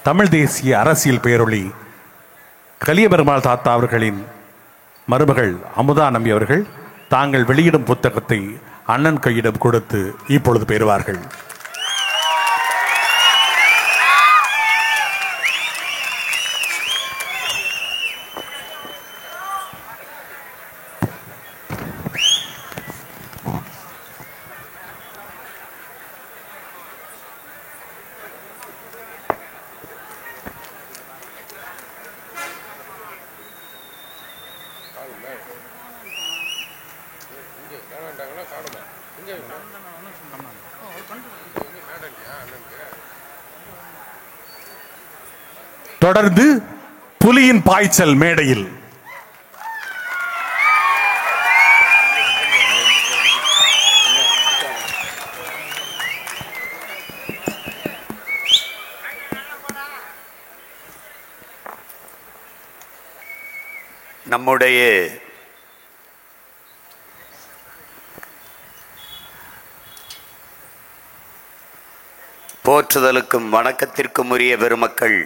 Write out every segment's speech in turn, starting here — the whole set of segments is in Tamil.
தமிழ் தேசிய அரசியல் பேரொளி கலியபெருமாள் தாத்தா அவர்களின் மருமகள் அமுதா நம்பி அவர்கள் தாங்கள் வெளியிடும் புத்தகத்தை அண்ணன் கையிடம் கொடுத்து இப்பொழுது பெறுவார்கள். தொடர்ந்து புலியின் பாய்ச்சல் மேடையில் நம்முடைய போற்றுதலுக்கும் வணக்கத்திற்கும் உரிய பெருமக்கள்,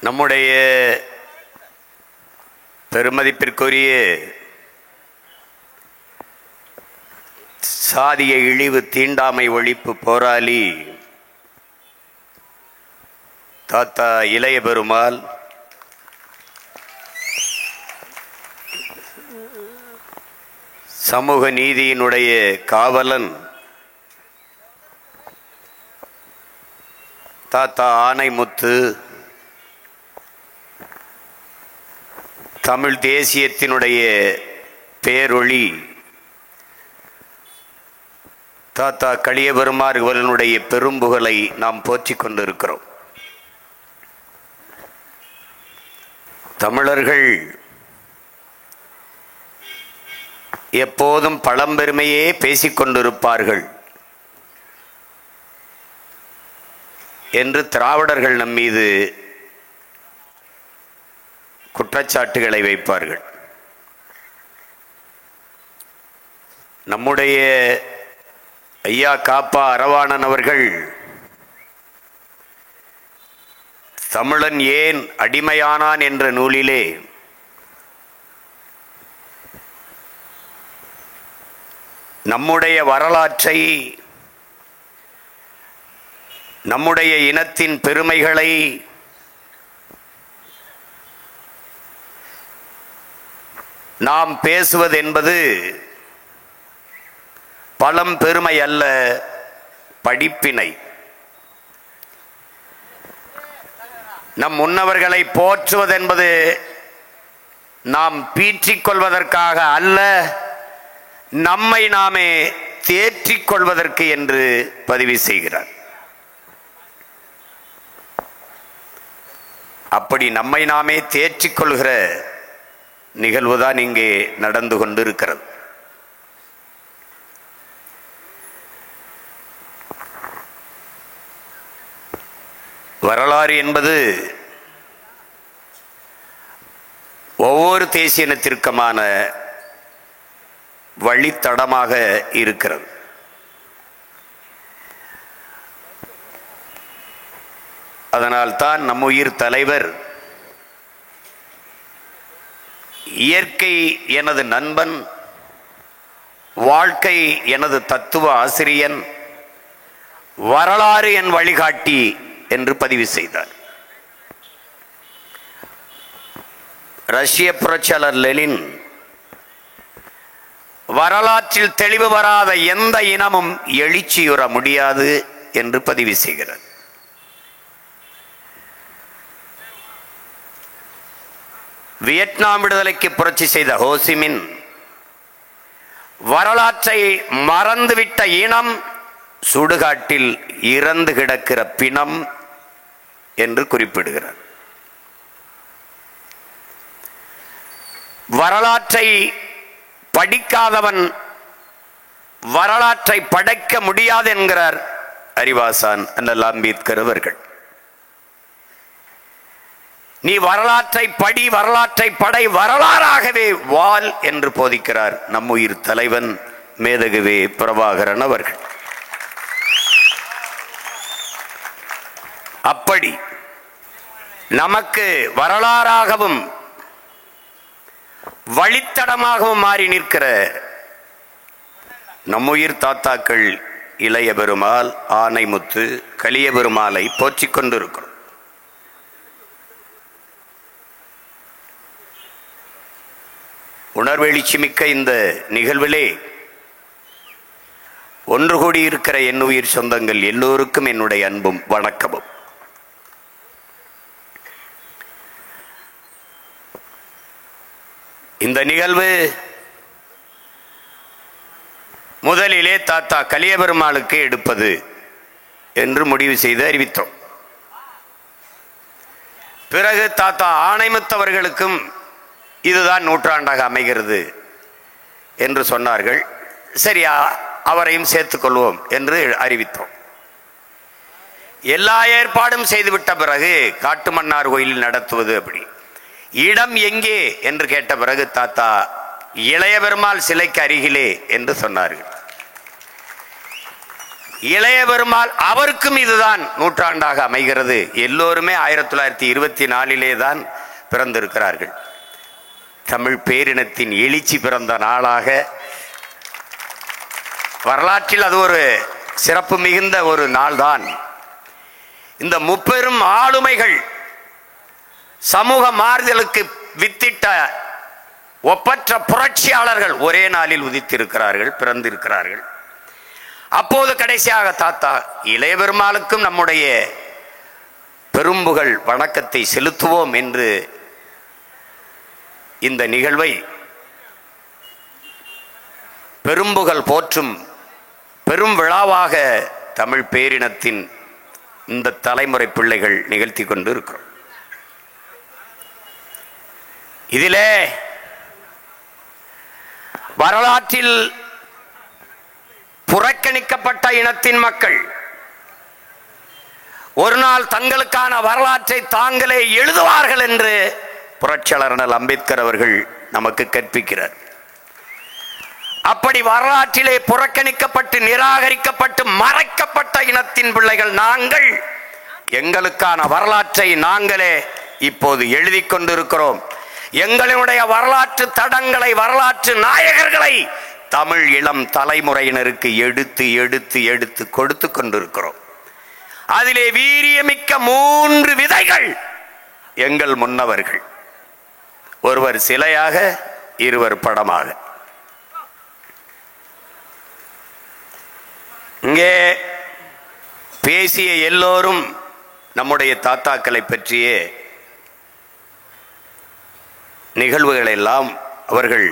நம்முடைய பெருமதிப்பிற்குரிய சாதிய இழிவு தீண்டாமை ஒழிப்பு போராளி தாத்தா இளைய பெருமாள் சமூக நீதியினுடைய காவலன் தாத்தா ஆனைமுத்து தமிழ் தேசியத்தினுடைய பேரொளி தாத்தா கலியபெருமாள் அவர்களுடைய பெரும்புகழை நாம் போற்றிக் கொண்டிருக்கிறோம். தமிழர்கள் எப்போதும் பழம்பெருமையே பேசிக்கொண்டிருப்பார்கள் என்று திராவிடர்கள் நம்மீது குற்றச்சாட்டுகளை வைப்பார்கள். நம்முடைய ஐயா காப்பா அரவாணன் அவர்கள் தமிழன் ஏன் அடிமையானான் என்ற நூலிலே நம்முடைய வரலாற்றை, நம்முடைய இனத்தின் பெருமைகளை நாம் பேசுவது என்பது பழம் பெருமை அல்ல, படிப்பினை. நம் முன்னவர்களை போற்றுவதென்பது நாம் பீற்றிக் கொள்வதற்காக அல்ல, நம்மை நாமே தேற்றிக் கொள்வதற்கு என்று பதிவு செய்கிறார். அப்படி நம்மை நாமே தேற்றிக் கொள்கிற நிகழ்வுதான் இங்கே நடந்து கொண்டிருக்கிறது. வரலாறு என்பது ஒவ்வொரு தேசிய இனத்திற்குமான வழித்தடமாக இருக்கிறது. அதனால்தான் நம் உயிர் தலைவர் இயற்கை எனது நண்பன், வாழ்க்கை எனது தத்துவ ஆசிரியன், வரலாறு என் வழிகாட்டி என்று பதிவு செய்தார். ரஷ்ய புரட்சியாளர் லெனின் வரலாற்றில் தெளிவு வராத எந்த இனமும் எழுச்சியுற முடியாது என்று பதிவு செய்கிறார். வியட்நாம் விடுதலைக்கு புரட்சி செய்த ஹோசிமின் வரலாற்றை மறந்துவிட்ட இனம் சுடுகாட்டில் இறந்து கிடக்கிற பிணம் என்று குறிப்பிடுகிறார். வரலாற்றை படிக்காதவன் வரலாற்றை படைக்க முடியாது என்கிறார் அறிவாசான் அண்ணல் அம்பேத்கர் அவர்கள். நீ வரலாற்றை படி, வரலாற்றை படை, வரலாறாகவே வாழ் என்று போதிக்கிறார் நம்முயிர் தலைவன் மேதகுவே பிரபாகரன் அவர்கள். அப்படி நமக்கு வரலாறாகவும் வழித்தடமாகவும் மாறி நிற்கிற நம்முயிர் தாத்தாக்கள் இளைய பெருமாள், ஆனைமுத்து, கலிய பெருமாளை போற்றிக் கொண்டிருக்கிறோம். உணர்வெழுச்சி மிக்க இந்த நிகழ்விலே ஒன்று கூடியிருக்கிற என் உயிர் சொந்தங்கள் எல்லோருக்கும் என்னுடைய அன்பும் வணக்கமும். இந்த நிகழ்வு முதலிலே தாத்தா கலிய பெருமாளுக்கு எடுப்பது என்று முடிவு செய்து அறிவித்தோம். பிறகு தாத்தா ஆனைமுத்தவர்களுக்கும் இதுதான் நூற்றாண்டாக அமைகிறது என்று சொன்னார்கள். சரியா, அவரையும் சேர்த்துக் கொள்வோம் என்று அறிவித்தோம். எல்லா ஏற்பாடும் செய்துவிட்ட பிறகு காட்டுமன்னார் கோயிலில் நடத்துவது அப்படி. இடம் எங்கே என்று கேட்ட பிறகு தாத்தா இளைய பெருமாள் சிலைக்கு அருகிலே என்று சொன்னார்கள். இளைய பெருமாள் அவருக்கும் இதுதான் நூற்றாண்டாக அமைகிறது. எல்லோருமே 1924 தான் பிறந்திருக்கிறார்கள். தமிழ் பேரினத்தின் எழுச்சி பிறந்த நாளாக வரலாற்றில் அது ஒரு சிறப்பு மிகுந்த ஒரு நாள்தான். இந்த முப்பெரும் ஆளுமைகள் சமூக மாறுதலுக்கு வித்திட்ட ஒப்பற்ற புரட்சியாளர்கள் ஒரே நாளில் உதித்திருக்கிறார்கள், பிறந்திருக்கிறார்கள். அப்போது கடைசியாக தாத்தா இளைய பெருமாளுக்கும் நம்முடைய பெரும்புகழ் வணக்கத்தை செலுத்துவோம் என்று இந்த நிகழ்வை பெரும்புகழ் போற்றும் பெரும் விழாவாக தமிழ் பேரினத்தின் இந்த தலைமுறை பிள்ளைகள் நிகழ்த்தி கொண்டு இருக்கிறோம். இதிலே வரலாற்றில் புறக்கணிக்கப்பட்ட இனத்தின் மக்கள் ஒரு நாள் தங்களுக்கான வரலாற்றை தாங்களே எழுதுவார்கள் என்று புரட்சியாளர் அம்பேத்கர் அவர்கள் நமக்கு கற்பிக்கிறார். அப்படி வரலாற்றிலே புறக்கணிக்கப்பட்டு நிராகரிக்கப்பட்டு மறைக்கப்பட்ட இனத்தின் பிள்ளைகள் நாங்கள் எங்களுக்கான வரலாற்றை நாங்களே இப்போது எழுதி கொண்டிருக்கிறோம். எங்களுடைய வரலாற்று தடங்களை, வரலாற்று நாயகர்களை தமிழ் இளம் தலைமுறையினருக்கு எடுத்து எடுத்து எடுத்து கொடுத்து கொண்டிருக்கிறோம். அதிலே வீரியமிக்க 3 விதைகள் எங்கள் முன்னவர்கள். ஒருவர் சிலையாக, இருவர் படமாக. இங்கே பேசிய எல்லோரும் நம்முடைய தாத்தாக்களை பற்றிய நிகழ்வுகள் எல்லாம், அவர்கள்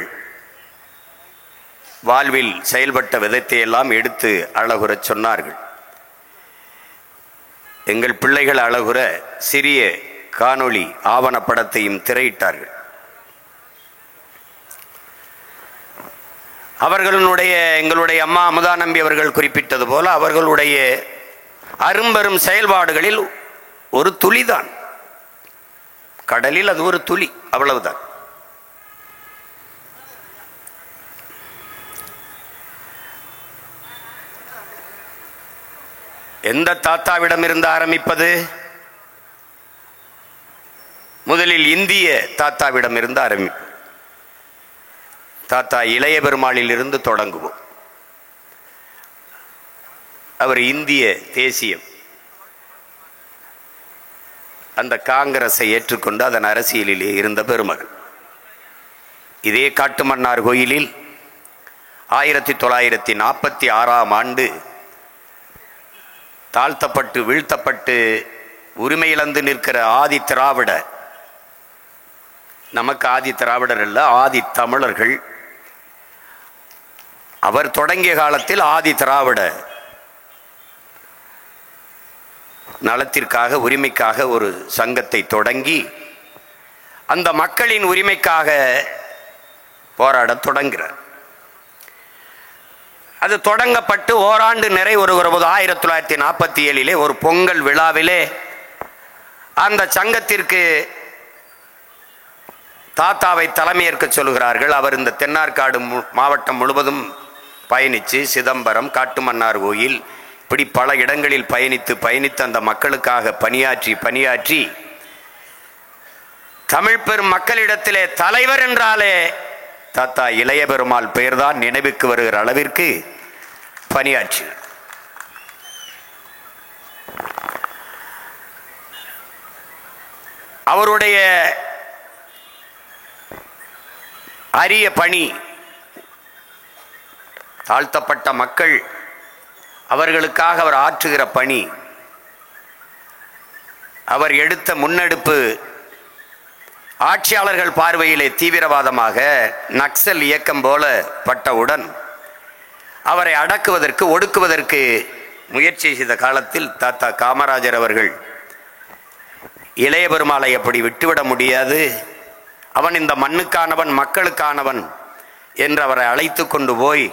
வாழ்வில் செயல்பட்ட விதத்தை எல்லாம் எடுத்து அழகுறச் சொன்னார்கள். எங்கள் பிள்ளைகள் அழகுற சிறிய காணொளி ஆவணப்படத்தையும் திரையிட்டார்கள். அவர்களுடைய எங்களுடைய அம்மா அமுதா நம்பி அவர்கள் குறிப்பிட்டது போல அவர்களுடைய அரும்பெரும் செயல்பாடுகளில் ஒரு துளிதான், கடலில் அது ஒரு துளி, அவ்வளவுதான். எந்த தாத்தாவிடம் இருந்து ஆரம்பிப்பது? முதலில் இந்திய தாத்தாவிடம் இருந்து ஆரம்பிப்போம். தாத்தா இளைய பெருமாளில் இருந்து தொடங்குவோம். அவர் இந்திய தேசியம், அந்த காங்கிரஸை ஏற்றுக்கொண்டு அதன் அரசியலிலே இருந்த பெருமகன். இதே காட்டுமன்னார் கோயிலில் 1946ஆம் ஆண்டு தாழ்த்தப்பட்டு வீழ்த்தப்பட்டு உரிமை இழந்து நிற்கிற ஆதி திராவிட, நமக்கு ஆதி திராவிடர் அல்ல, ஆதி தமிழர்கள், அவர் தொடங்கிய காலத்தில் ஆதி திராவிட நலத்திற்காக, உரிமைக்காக ஒரு சங்கத்தை தொடங்கி அந்த மக்களின் உரிமைக்காக போராடத் தொடங்குகிறார். அது தொடங்கப்பட்டு ஓராண்டு நிறைவுறுகிற போது 1947 ஒரு பொங்கல் விழாவிலே அந்த சங்கத்திற்கு தாத்தாவை தலைமையேற்க சொல்கிறார்கள். அவர் இந்த தென்னார்காடு மாவட்டம் முழுவதும் பயணித்து சிதம்பரம், காட்டுமன்னார் கோயில், இப்படி பல இடங்களில் பயணித்து அந்த மக்களுக்காக பணியாற்றி தமிழ் பெரும் மக்களிடத்திலே தலைவர் என்றாலே தாத்தா இளைய பெருமாள் பெயர்தான் நினைவுக்கு வருகிற அளவிற்கு பணியாற்றி அவருடைய அரிய பணி, தாழ்த்தப்பட்ட மக்கள் அவர்களுக்காக அவர் ஆற்றுகிற பணி, அவர் எடுத்த முன்னெடுப்பு ஆட்சியாளர்கள் பார்வையிலே தீவிரவாதமாக நக்சல் இயக்கம் போல பட்டவுடன் அவரை அடக்குவதற்கு ஒடுக்குவதற்கு முயற்சி செய்த காலத்தில் தாத்தா காமராஜர் அவர்கள் இளைய பெருமாளை அப்படி விட்டுவிட முடியாது, அவன் இந்த மண்ணுக்கானவன் மக்களுக்கானவன் என்று அவரை அழைத்து கொண்டு போய்,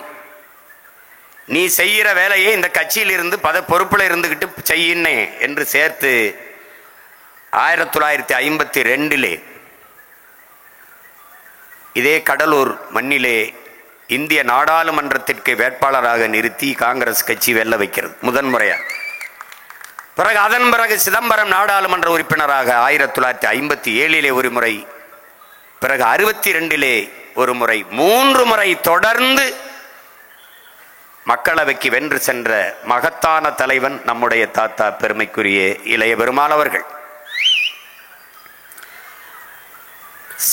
நீ செய்கிற வேலையை இந்த கட்சியில் இருந்து பொறுப்பில் இருந்துகிட்டு செய்யினே என்று சேர்த்து 1952 இதே கடலூர் மண்ணிலே இந்திய நாடாளுமன்றத்திற்கு வேட்பாளராக நிறுத்தி காங்கிரஸ் கட்சி வெல்ல வைக்கிறது முதன்முறையாக. அதன் பிறகு சிதம்பரம் நாடாளுமன்ற உறுப்பினராக 1957 ஒரு முறை, பிறகு 62 ஒரு முறை, 3 முறை தொடர்ந்து மக்களவைக்கு வென்று சென்ற மகத்தான தலைவன் நம்முடைய தாத்தா பெருமைக்குரிய இளைய பெருமாள் அவர்கள்.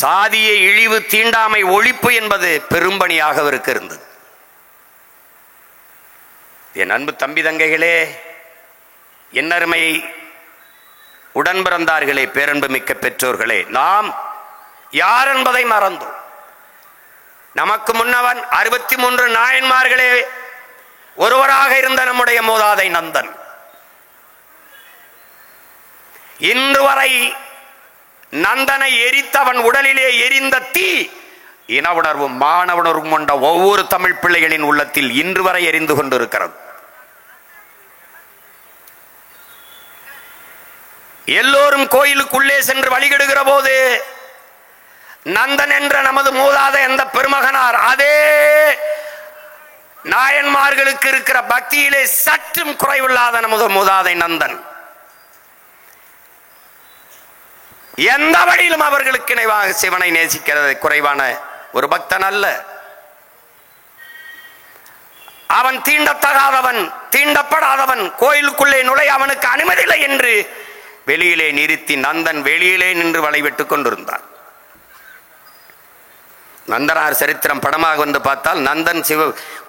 சாதிய இழிவு தீண்டாமை ஒழிப்பு என்பது பெரும்பணியாக அவருக்கு இருந்தது. என் அன்பு தம்பி தங்கைகளே, என்னருமை உடன் பிறந்தார்களே, பேரன்பு மிக்க பெற்றோர்களே, நாம் யார் என்பதை மறந்தோம். நமக்கு முன்னவன் 63 நாயன்மார்களே ஒருவராக இருந்த நம்முடைய மூதாதை நந்தன் இன்று வரை நந்தனை எரித்தவன் உடலிலே எரிந்த தீ இன உணர்வும் மான உணர்வும் கொண்ட ஒவ்வொரு தமிழ் பிள்ளைகளின் உள்ளத்தில் இன்று வரை எரிந்து கொண்டிருக்கிறது. எல்லோரும் கோயிலுக்குள்ளே சென்று வழிகிடுகிற போது நந்தன் என்ற நமது மூதாதை அந்த பெருமகனார் அதே நாயன்மார்களுக்கு இருக்கிற பக்தியிலே சற்றும் குறைவில்லாத நமது மூதாதை நந்தன் எந்த வழியிலும் அவர்களுக்கு இணைவாக சிவனை நேசிக்கிறது குறைவான ஒரு பக்தன் அல்ல. அவன் தீண்டத்தகாதவன், தீண்டப்படாதவன், கோயிலுக்குள்ளே நுழைய அவனுக்கு அனுமதி இல்லை என்று வெளியிலே நிறுத்தி நந்தன் வெளியிலே நின்று வழிவிட்டுக் கொண்டிருந்தார். நந்தனார் சரித்திரம் படமாக வந்து பார்த்தால் நந்தன் சிவ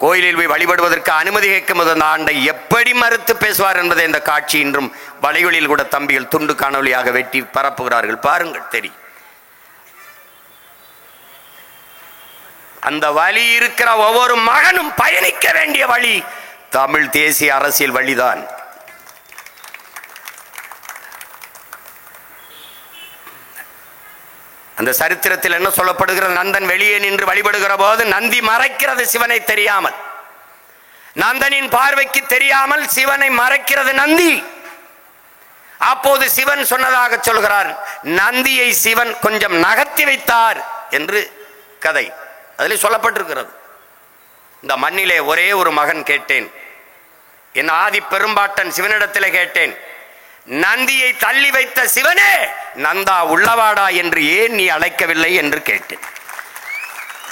கோயிலில் போய் வழிபடுவதற்கு அனுமதி கேட்கும் போது அந்த ஆண்டை எப்படி மறுத்து பேசுவார் என்பதை இந்த காட்சி இன்றும் வலைகளில் கூட தம்பிகள் துண்டு காணொலியாக வெட்டி பரப்புகிறார்கள், பாருங்கள் தெரியும். அந்த வழி இருக்கிற ஒவ்வொரு மகனும் பயணிக்க வேண்டிய வழி தமிழ் தேசிய அரசியல் வழிதான். அந்த சரித்திரத்தில் என்ன சொல்லப்படுகிறது? நந்தன் வெளியே நின்று வழிபடுகிற போது நந்தி மறைக்கிறது சிவனை தெரியாமல், நந்தனின் பார்வைக்கு தெரியாமல் சிவனை மறைக்கிறது நந்தி. அப்போது சிவன் சொன்னதாக சொல்கிறார், நந்தியை சிவன் கொஞ்சம் நகர்த்தி வைத்தார் என்று கதை அதில் சொல்லப்பட்டிருக்கிறது. இந்த மண்ணிலே ஒரே ஒரு மகன் கேட்டேன், என் ஆதி பெரும்பாட்டன் சிவனிடத்தில் கேட்டேன், நந்தியை தள்ளி வைத்த சிவனே நந்தா உள்ளவாடா என்று ஏன் நீ அழைக்கவில்லை என்று கேட்டேன்.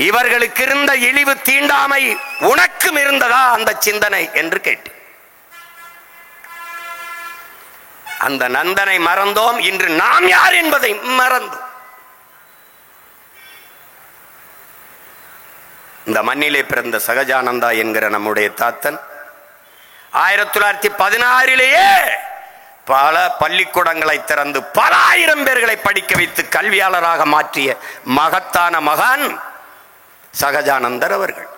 இவர்களுக்கு இருந்த இழிவு தீண்டாமை உனக்கும் இருந்ததா அந்த சிந்தனை என்று கேட்டேன். அந்த நந்தனை மறந்தோம், இன்று நாம் யார் என்பதை மறந்தோம். இந்த மண்ணிலே பிறந்த சகஜானந்தா என்கிற நம்முடைய தாத்தன் 1916 பல பள்ளிக்கூடங்களை திறந்து பல ஆயிரம் பேர்களை படிக்க வைத்து கல்வியாளராக மாற்றிய மகத்தான மகான் சகஜானந்தர் அவர்கள்.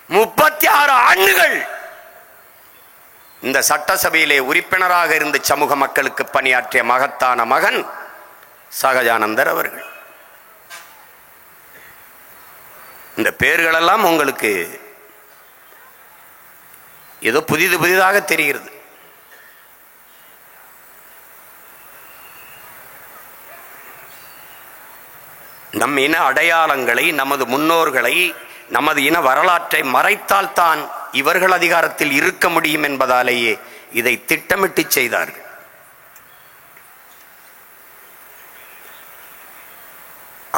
36 ஆண்டுகள் இந்த சட்டசபையிலே உறுப்பினராக இருந்து சமூக மக்களுக்கு பணியாற்றிய மகத்தான மகன் சகஜானந்தர் அவர்கள். இந்த பெயர்களெல்லாம் உங்களுக்கு ஏதோ புதிதாக தெரிகிறது. நம் இன அடையாளங்களை, நமது முன்னோர்களை, நமது இன வரலாற்றை மறைத்தால்தான் இவர்கள் அதிகாரத்தில் இருக்க முடியும் என்பதாலேயே இதை திட்டமிட்டு செய்தார்கள்.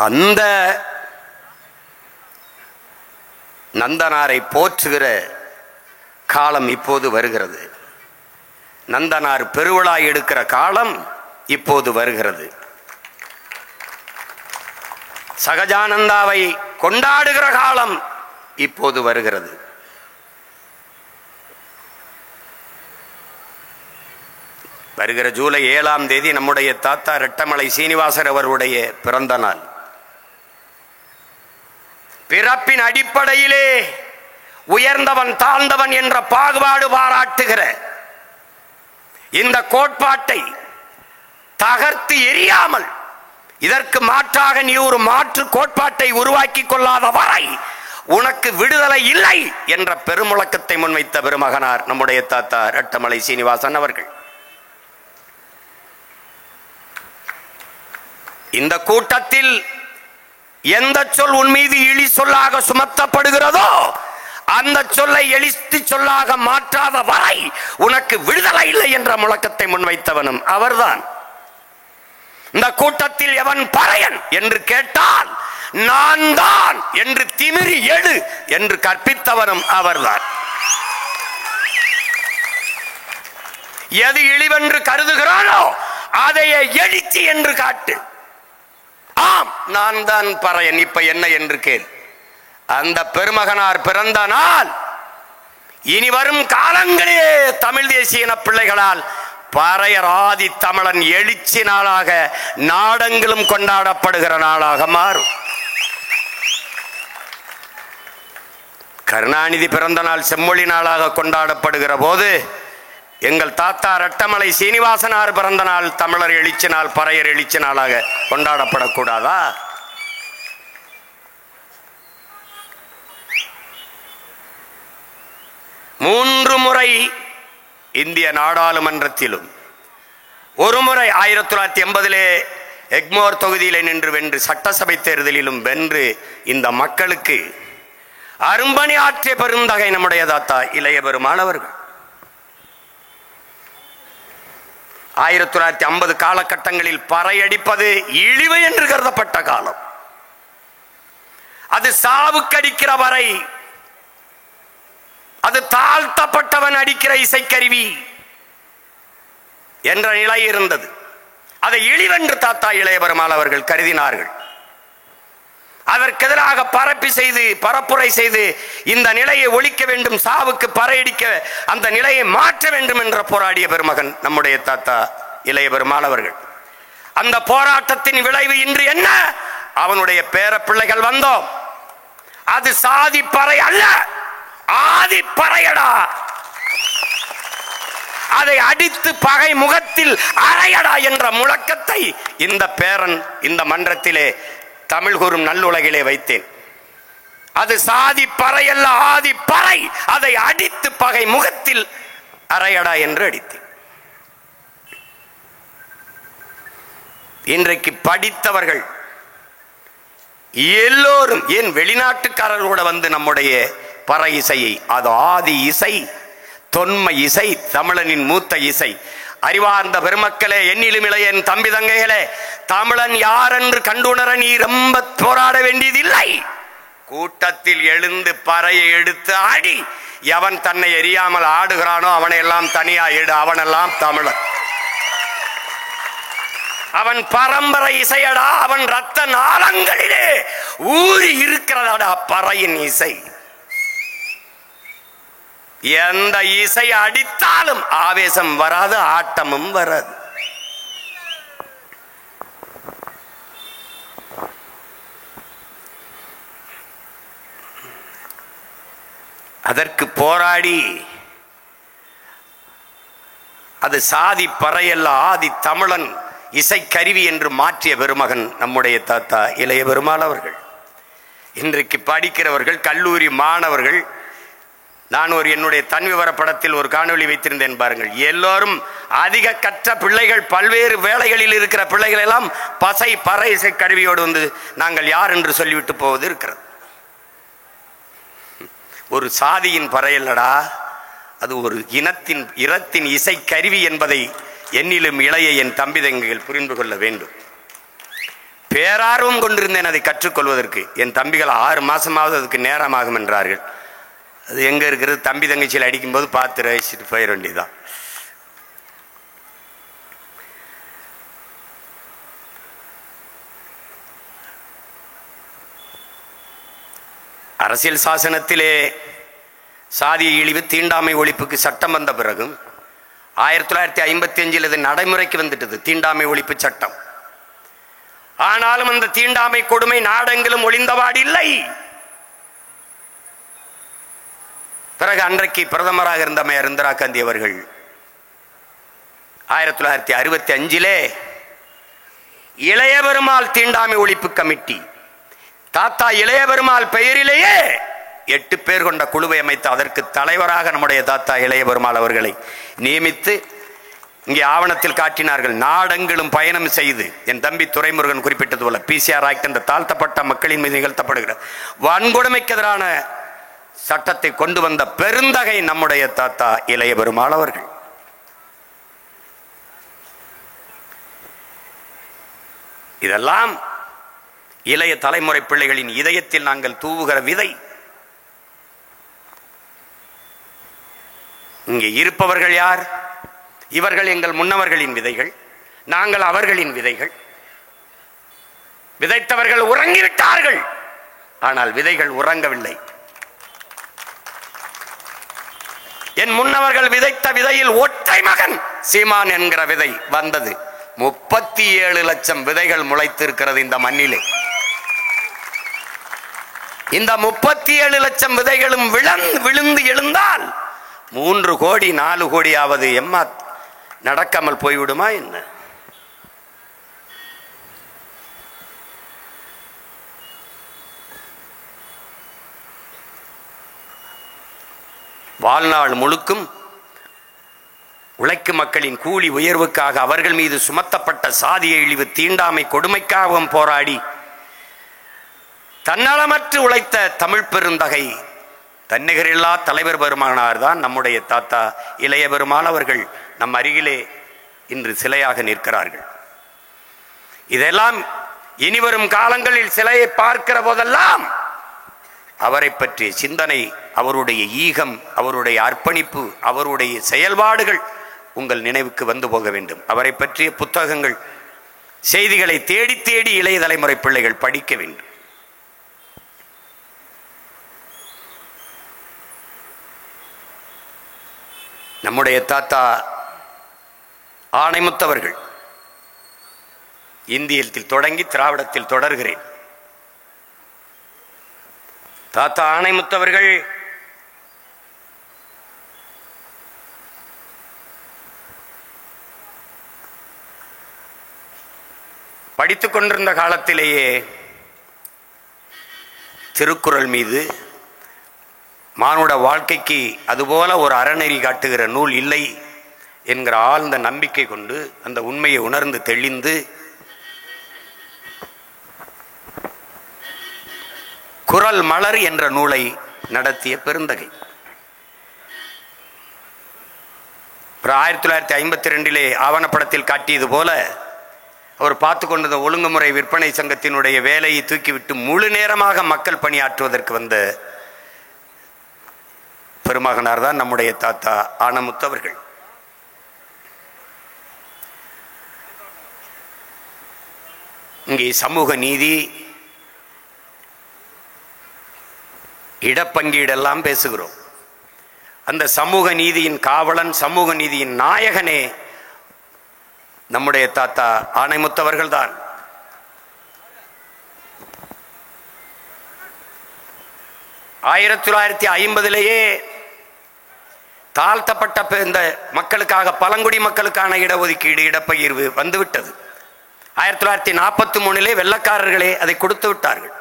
அந்த நந்தனாரை போற்றுகிற காலம் இப்போது வருகிறது. நந்தனார் பெருவிழா எடுக்கிற காலம் இப்போது வருகிறது. சகஜானந்தாவை கொண்டாடுகிற காலம் இப்போது வருகிறது. வருகிற ஜூலை 7ஆம் தேதி நம்முடைய தாத்தா ரெட்டமலை சீனிவாசர் அவருடைய பிறந்த நாள். பிறப்பின் அடிப்படையிலே உயர்ந்தவன் தாழ்ந்தவன் என்ற பாகுபாடு பாராட்டுகிற இந்த கோட்பாட்டை தகர்த்து எரியாமல், இதற்கு மாற்றாக நீ ஒரு மாற்று கோட்பாட்டை உருவாக்கி கொள்ளாத வரை உனக்கு விடுதலை இல்லை என்ற பெருமுழக்கத்தை முன்வைத்த பெருமகனார் நம்முடைய தாத்தா ரெட்டமலை சீனிவாசன் அவர்கள். இந்த கூட்டத்தில் எந்த சொல் உன் மீது இழி சொல்லாக சுமத்தப்படுகிறதோ அந்த சொல்லை எழுத்து சொல்லாக மாற்றாத வரை உனக்கு விடுதலை இல்லை என்ற முழக்கத்தை முன்வைத்தவனும் அவர்தான். இந்த கூட்டத்தில் எவன் பறையன் என்று கேட்டால் நான் தான் என்று திமிரி எழு என்று கற்பித்தவனும் அவர்தான். எது இழிவென்று கருதுகிறானோ அதையே எழுச்சி என்று காட்டு. ஆம், நான் தான் பறையன், இப்ப என்ன என்று கேள். அந்த பெருமகனார் பிறந்த நாள் இனி வரும் காலங்களே தமிழ் தேசிய பிள்ளைகளால் பறையர் ஆதி தமிழன் எழுச்சி நாளாக நாடெங்கிலும் கொண்டாடப்படுகிற நாளாக மாறும். கருணாநிதி பிறந்த நாள் செம்மொழி நாளாக கொண்டாடப்படுகிற போது எங்கள் தாத்தா ரெட்டமலை சீனிவாசனார் பிறந்த நாள் தமிழர் எழுச்சி நாள், பறையர் எழுச்சி நாளாக கொண்டாடப்படக்கூடாதா? மூன்று முறை இந்திய நாடாளுமன்றத்திலும், ஒரு முறை 1980 எக்மோர் தொகுதியிலே நின்று வென்று சட்டசபை தேர்தலிலும் வென்று இந்த மக்களுக்கு அரும்பணி ஆற்றிய பெருந்தகை நம்முடைய தாத்தா இளைய பெருமானவர்கள். 1950 காலகட்டங்களில் பறையடிப்பது இழிவு என்று கருதப்பட்ட காலம். அது சாவுக்கடிக்கிற வரை, அது தாழ்த்தப்பட்டவன் அடிக்கிற இசைக்கருவி என்ற நிலை இருந்தது. அதை இழிவென்று தாத்தா இளைய பெருமாள் அவர்கள் கருதினார்கள். அதற்கு எதிராக பரப்புரை செய்து இந்த நிலையை ஒழிக்க வேண்டும், சாவுக்கு பறையடிக்க அந்த நிலையை மாற்ற வேண்டும் என்ற போராடிய பெருமகன் நம்முடைய தாத்தா இளைய பெருமாள் அவர்கள். அந்த போராட்டத்தின் விளைவு இன்று என்ன? அவனுடைய பேர பிள்ளைகள் வந்தோம். அது சாதி பறை அல்ல, ஆதி பறையடா. அதை அடித்து பகை முகத்தில் அறையடா என்ற முழக்கத்தை இந்த பேரன் இந்த மன்றத்திலே தமிழ் கூறும் நல்லுலகிலே வைத்தேன். அது சாதி பறை அல்ல, ஆதி பறை. அதை அடித்து பகை முகத்தில் அறையடா என்று அடித்தேன். இன்றைக்கு படித்தவர்கள் எல்லோரும், ஏன் வெளிநாட்டுக்காரர்களோட வந்து நம்முடைய பறை இசையை, அது ஆதி இசை, தொன்மை இசை, தமிழனின் மூத்த இசை. அறிவார்ந்த பெருமக்களே, எண்ணிலும் இளையன் தம்பி தங்கைகளே, தமிழன் யார் என்று கண்டுணர நீ ரொம்ப போராட வேண்டியதில்லை. கூட்டத்தில் எழுந்து பறையை எடுத்து ஆடி, எவன் தன்னை எரியாமல் ஆடுகிறானோ அவனை எல்லாம் தனியா எடு. அவனெல்லாம் தமிழன், அவன் பரம்பரை இசையடா, அவன் ரத்த நாளங்களிலே ஊறி இருக்கிறதா பறையின் இசை. எந்த இசை அடித்தாலும் ஆவேசம் வராது, ஆட்டமும் வராது. அதற்கு போராடி அது சாதி பறையல்ல, ஆதி தமிழன் இசை கருவி என்று மாற்றிய பெருமகன் நம்முடைய தாத்தா இளைய பெருமாள் அவர்கள். இன்றைக்கு படிக்கிறவர்கள், கல்லூரி மாணவர்கள் நான் என்னுடைய தன் விவர படத்தில் ஒரு காணொளி வைத்திருந்தேன் பாருங்கள். எல்லோரும் அதிக கற்ற பிள்ளைகள், பல்வேறு வேலைகளில் இருக்கிற பிள்ளைகள் எல்லாம் பசை பறை இசை கருவியோடு வந்து நாங்கள் யார் என்று சொல்லிவிட்டு போவது இருக்கிறது. ஒரு சாதியின் பறையல்லடா, அது ஒரு இனத்தின் இசை கருவி என்பதை என்னிலும் இளைய என் தம்பி தங்கைகள் புரிந்து கொள்ள வேண்டும். பேரார்வம் கொண்டிருந்தேன் அதை கற்றுக்கொள்வதற்கு. என் தம்பிகள் 6 மாசமாவது அதுக்கு நேரமாகும் என்றார்கள். அது எங்க இருக்கிறது? தம்பி தங்கச்சியில் அடிக்கும்போது பார்த்து ரசிச்சுட்டு போயிட வேண்டியதுதான். அரசியல் சாசனத்திலே சாதிய இழிவு தீண்டாமை ஒழிப்புக்கு சட்டம் வந்த பிறகும் 1955 இது நடைமுறைக்கு வந்துட்டது, தீண்டாமை ஒழிப்பு சட்டம். ஆனாலும் அந்த தீண்டாமை கொடுமை நாடெங்கிலும் ஒளிந்தவாடு இல்லை. பிறகு அன்றைக்கு பிரதமராக இருந்த அம்மையார் இந்திரா காந்தி அவர்கள் 1965 இளைய பெருமாள் தீண்டாமை ஒழிப்பு கமிட்டி, தாத்தா இளைய பெருமாள் பெயரிலேயே 8 பேர் கொண்ட குழுவை அமைத்து அதற்கு தலைவராக நம்முடைய தாத்தா இளைய பெருமாள் அவர்களை நியமித்து இங்கே ஆவணத்தில் காட்டினார்கள். நாடெங்கிலும் பயணம் செய்து, என் தம்பி துரைமுருகன் குறிப்பிட்டது போல பிசிஆர் ஆக்ட் என்ற தாழ்த்தப்பட்ட மக்களின் மீது நிகழ்த்தப்படுகிற வன்கொடுமைக்கு எதிரான சட்டத்தை கொண்டு வந்த பெருந்தகை நம்முடைய தாத்தா இளைய பெருமாள் அவர்கள். இதெல்லாம் இளைய தலைமுறை பிள்ளைகளின் இதயத்தில் நாங்கள் தூவுகிற விதை. இங்கே இருப்பவர்கள் யார்? இவர்கள் எங்கள் முன்னவர்களின் விதைகள், நாங்கள் அவர்களின் விதைகள். விதைத்தவர்கள் உறங்கிவிட்டார்கள், ஆனால் விதைகள் உறங்கவில்லை. என் முன்னவர்கள் விதைத்த விதையில் ஒற்றை மகன் சீமான் என்கிற விதை வந்தது. 37 லட்சம் விதைகள் முளைத்திருக்கிறது இந்த மண்ணிலே. இந்த 37 லட்சம் விதைகளும் விழுந்து எழுந்தால் 3 கோடி 4 கோடியாவது எம்மா நடக்காமல் போய்விடுமா என்ன? வாழ்நாள் முழுக்கும் உழைக்கும் மக்களின் கூலி உயர்வுக்காக அவர்கள் மீது சுமத்தப்பட்ட சாதிய இழிவு தீண்டாமை கொடுமைக்காகவும் போராடி தன்னலமற்று உழைத்த தமிழ் பெருந்தகை தன்னிகரில்லா தலைவர் பெருமானார் தான் நம்முடைய தாத்தா இளைய பெருமாள் அவர்கள் நம் அருகிலே இன்று சிலையாக நிற்கிறார்கள். இதெல்லாம் இனிவரும் காலங்களில் சிலையை பார்க்கிற போதெல்லாம் அவரை பற்றிய சிந்தனை, அவருடைய ஈகம், அவருடைய அர்ப்பணிப்பு, அவருடைய செயல்பாடுகள் உங்கள் நினைவுக்கு வந்து போக வேண்டும். அவரை பற்றிய புத்தகங்கள், செய்திகளை தேடி தேடி இளைய தலைமுறை பிள்ளைகள் படிக்க வேண்டும். நம்முடைய தாத்தா ஆணைமுத்தவர்கள் இந்தியத்தில் தொடங்கி திராவிடத்தில் தொடர்கிறேன். தாத்தா ஆணைமுத்தவர்கள் படித்துக் கொண்டிருந்த காலத்திலேயே திருக்குறள் மீது, மானுட வாழ்க்கைக்கு அதுபோல ஒரு அறநெறி காட்டுகிற நூல் இல்லை என்கிற ஆழ்ந்த நம்பிக்கை கொண்டு அந்த உண்மையை உணர்ந்து தெளிந்து குறள் மலர் என்ற நூலை நடத்திய பெருந்தகை. 1952 ஆவணப்படத்தில் காட்டியது போல அவர் பார்த்து கொண்டிருந்த ஒழுங்குமுறை விற்பனை சங்கத்தினுடைய வேலையை தூக்கிவிட்டு முழு நேரமாக மக்கள் பணியாற்றுவதற்கு வந்த பெருமகனார் தான் நம்முடைய தாத்தா ஆணைமுத்தவர்கள். இங்கே சமூக நீதி, இடப்பங்கீடெல்லாம் பேசுகிறோம். அந்த சமூக நீதியின் காவலன், சமூக நீதியின் நாயகனே நம்முடைய தாத்தா ஆணைமுத்தவர்கள் தான். ஆயிரத்தி 1950 தாழ்த்தப்பட்ட இந்த மக்களுக்காக, பழங்குடி மக்களுக்கான இடஒதுக்கீடு, இடப்பகிர்வு வந்துவிட்டது. 1943 வெள்ளக்காரர்களே அதை கொடுத்து விட்டார்கள்.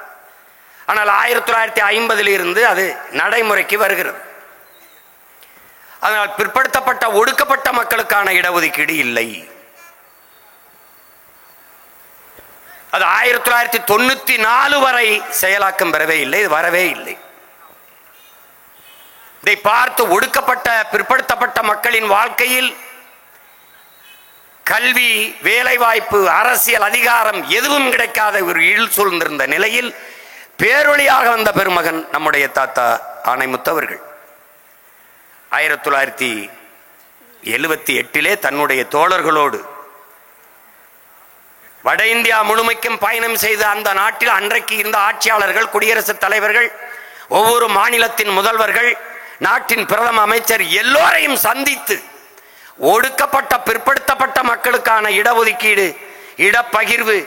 ஆனால் 1950 இருந்து அது நடைமுறைக்கு வருகிறது. அதனால் பிற்படுத்தப்பட்ட ஒடுக்கப்பட்ட மக்களுக்கான இடஒதுக்கீடு இல்லை. அது 1994 வரை செயலாக்கம் பெறவே இல்லை, வரவே இல்லை. இதை பார்த்து ஒடுக்கப்பட்ட பிற்படுத்தப்பட்ட மக்களின் வாழ்க்கையில் கல்வி, வேலைவாய்ப்பு, அரசியல் அதிகாரம் எதுவும் கிடைக்காத ஒரு இருள் சூழ்ந்திருந்த நிலையில் பேரொழியாக வந்த பெருமகன் நம்முடைய தாத்தா ஆணைமுத்து அவர்கள் 1978 தன்னுடைய தோழர்களோடு வட இந்தியா முழுமைக்கும் பயணம் செய்த அந்த நாட்டில் அன்றைக்கு இருந்த ஆட்சியாளர்கள், குடியரசுத் தலைவர்கள், ஒவ்வொரு மாநிலத்தின் முதல்வர்கள், நாட்டின் பிரதம அமைச்சர் எல்லோரையும் சந்தித்து ஒடுக்கப்பட்ட பிற்படுத்தப்பட்ட மக்களுக்கான இடஒதுக்கீடு, இடப்பகிர்வு,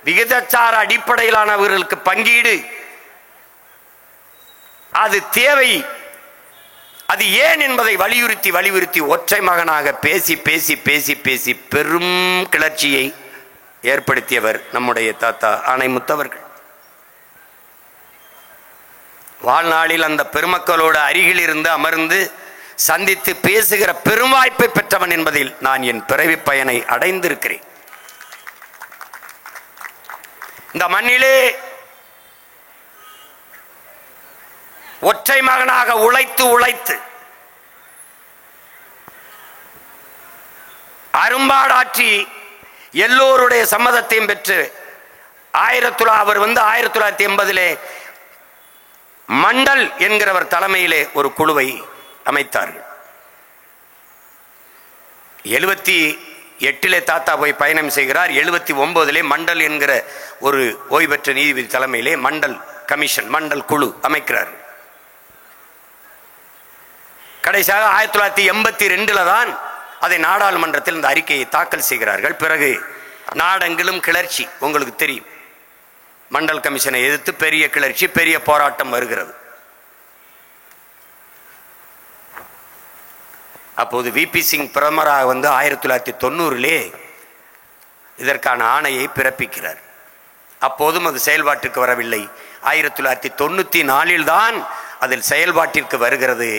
விகிதாச்சார அடிப்படையிலானவர்களுக்கு பங்கீடு, அது தேவை, அது ஏன் என்பதை வலியுறுத்தி ஒற்றை மகனாக பேசி பேசி பேசி பேசி பெரும் கிளர்ச்சியை ஏற்படுத்தியவர் நம்முடைய தாத்தா ஆணைமுத்து அவர்கள். வாழ்நாளில் அந்த பெருமக்களோடு அருகில் இருந்து அமர்ந்து சந்தித்து பேசுகிற பெரும் வாய்ப்பை பெற்றவன் என்பதில் நான் என் பிறவி பயனை அடைந்திருக்கிறேன். இந்த மண்ணிலே ஒற்றை மகனாக உழைத்து அரும்பாடாற்றி எல்லோருடைய சம்மதத்தையும் பெற்று அவர் 1980 மண்டல் என்கிறவர் தலைமையிலே ஒரு குழுவை அமைத்தார்கள். 78 தாத்தா போய் பயணம் செய்கிறார். 79 மண்டல் என்கிற ஒரு ஓய்வு பெற்ற நீதிபதி தலைமையிலே மண்டல் கமிஷன், மண்டல் குழு அமைக்கிறார். கடைசியாக 1982 தான் அதை நாடாளுமன்றத்தில் இந்த அறிக்கையை தாக்கல் செய்கிறார்கள். பிறகு நாடெங்கிலும் கிளர்ச்சி, உங்களுக்கு தெரியும், மண்டல் கமிஷனை எதிர்த்து பெரிய கிளர்ச்சி, பெரிய போராட்டம் வருகிறது. அப்போது விபி சிங் பிரதமராக 1990 இதற்கான ஆணையை பிறப்பிக்கிறார். அப்போதும் அது செயல்பாட்டிற்கு வரவில்லை. 1994 தான் அதில் செயல்பாட்டிற்கு வருகிறது.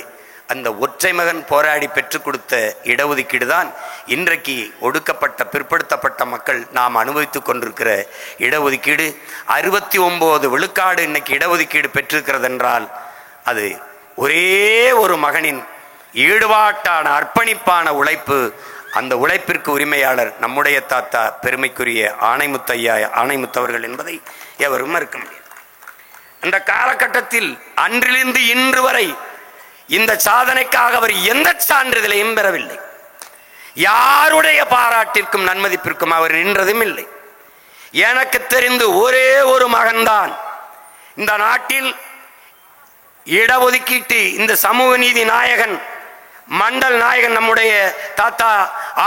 அந்த ஒற்றை மகன் போராடி பெற்றுக் கொடுத்த இடஒதுக்கீடு தான் இன்றைக்கு ஒடுக்கப்பட்ட பிற்படுத்தப்பட்ட மக்கள் நாம் அனுபவித்துக் கொண்டிருக்கிற இடஒதுக்கீடு. 69 விழுக்காடு இன்னைக்கு இடஒதுக்கீடு பெற்றிருக்கிறது என்றால் அது ஒரே ஒரு மகனின் ஈடுபாட்டான அர்ப்பணிப்பான உழைப்பு. அந்த உழைப்பிற்கு உரிமையாளர் நம்முடைய தாத்தா பெருமைக்குரிய ஆணைமுத்து அவர்கள் என்பதை எவரும் மறுக்க முடியாது. அந்த காலகட்டத்தில் அன்றிலிருந்து இன்று வரை இந்த சாதனைக்காக அவர் எந்த சான்றிதழையும் பெறவில்லை. யாருடைய பாராட்டிற்கும் நன்மதிப்பிற்கும் அவர் நின்றதும் இல்லை. எனக்கு தெரிந்து ஒரே ஒரு மகன்தான் இந்த நாட்டில் இடஒதுக்கீட்டு இந்த சமூக நீதி நாயகன், மண்டல் நாயகன் நம்முடைய தாத்தா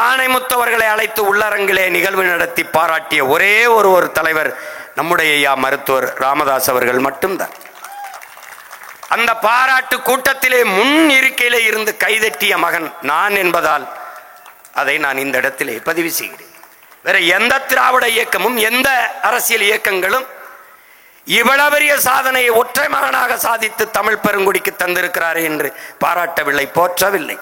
ஆணைமுத்து அவர்களை அழைத்து உள்ளரங்கிலே நிகழ்வு நடத்தி பாராட்டிய ஒரே ஒரு தலைவர் நம்முடைய மருத்துவர் ராமதாஸ் அவர்கள் மட்டும்தான். அந்த பாராட்டு கூட்டத்திலே முன் இருக்கையிலே இருந்து கைதட்டிய மகன் நான் என்பதால் அதை நான் இந்த இடத்திலே பதிவு செய்கிறேன். வேற எந்த திராவிட இயக்கமும் எந்த அரசியல் இயக்கங்களும் இவ்வளவு பெரிய சாதனையை ஒற்றை மகனாக சாதித்து தமிழ் பெருங்குடிக்கு தந்திருக்கிறார் என்று பாராட்டவில்லை, போற்றவில்லை.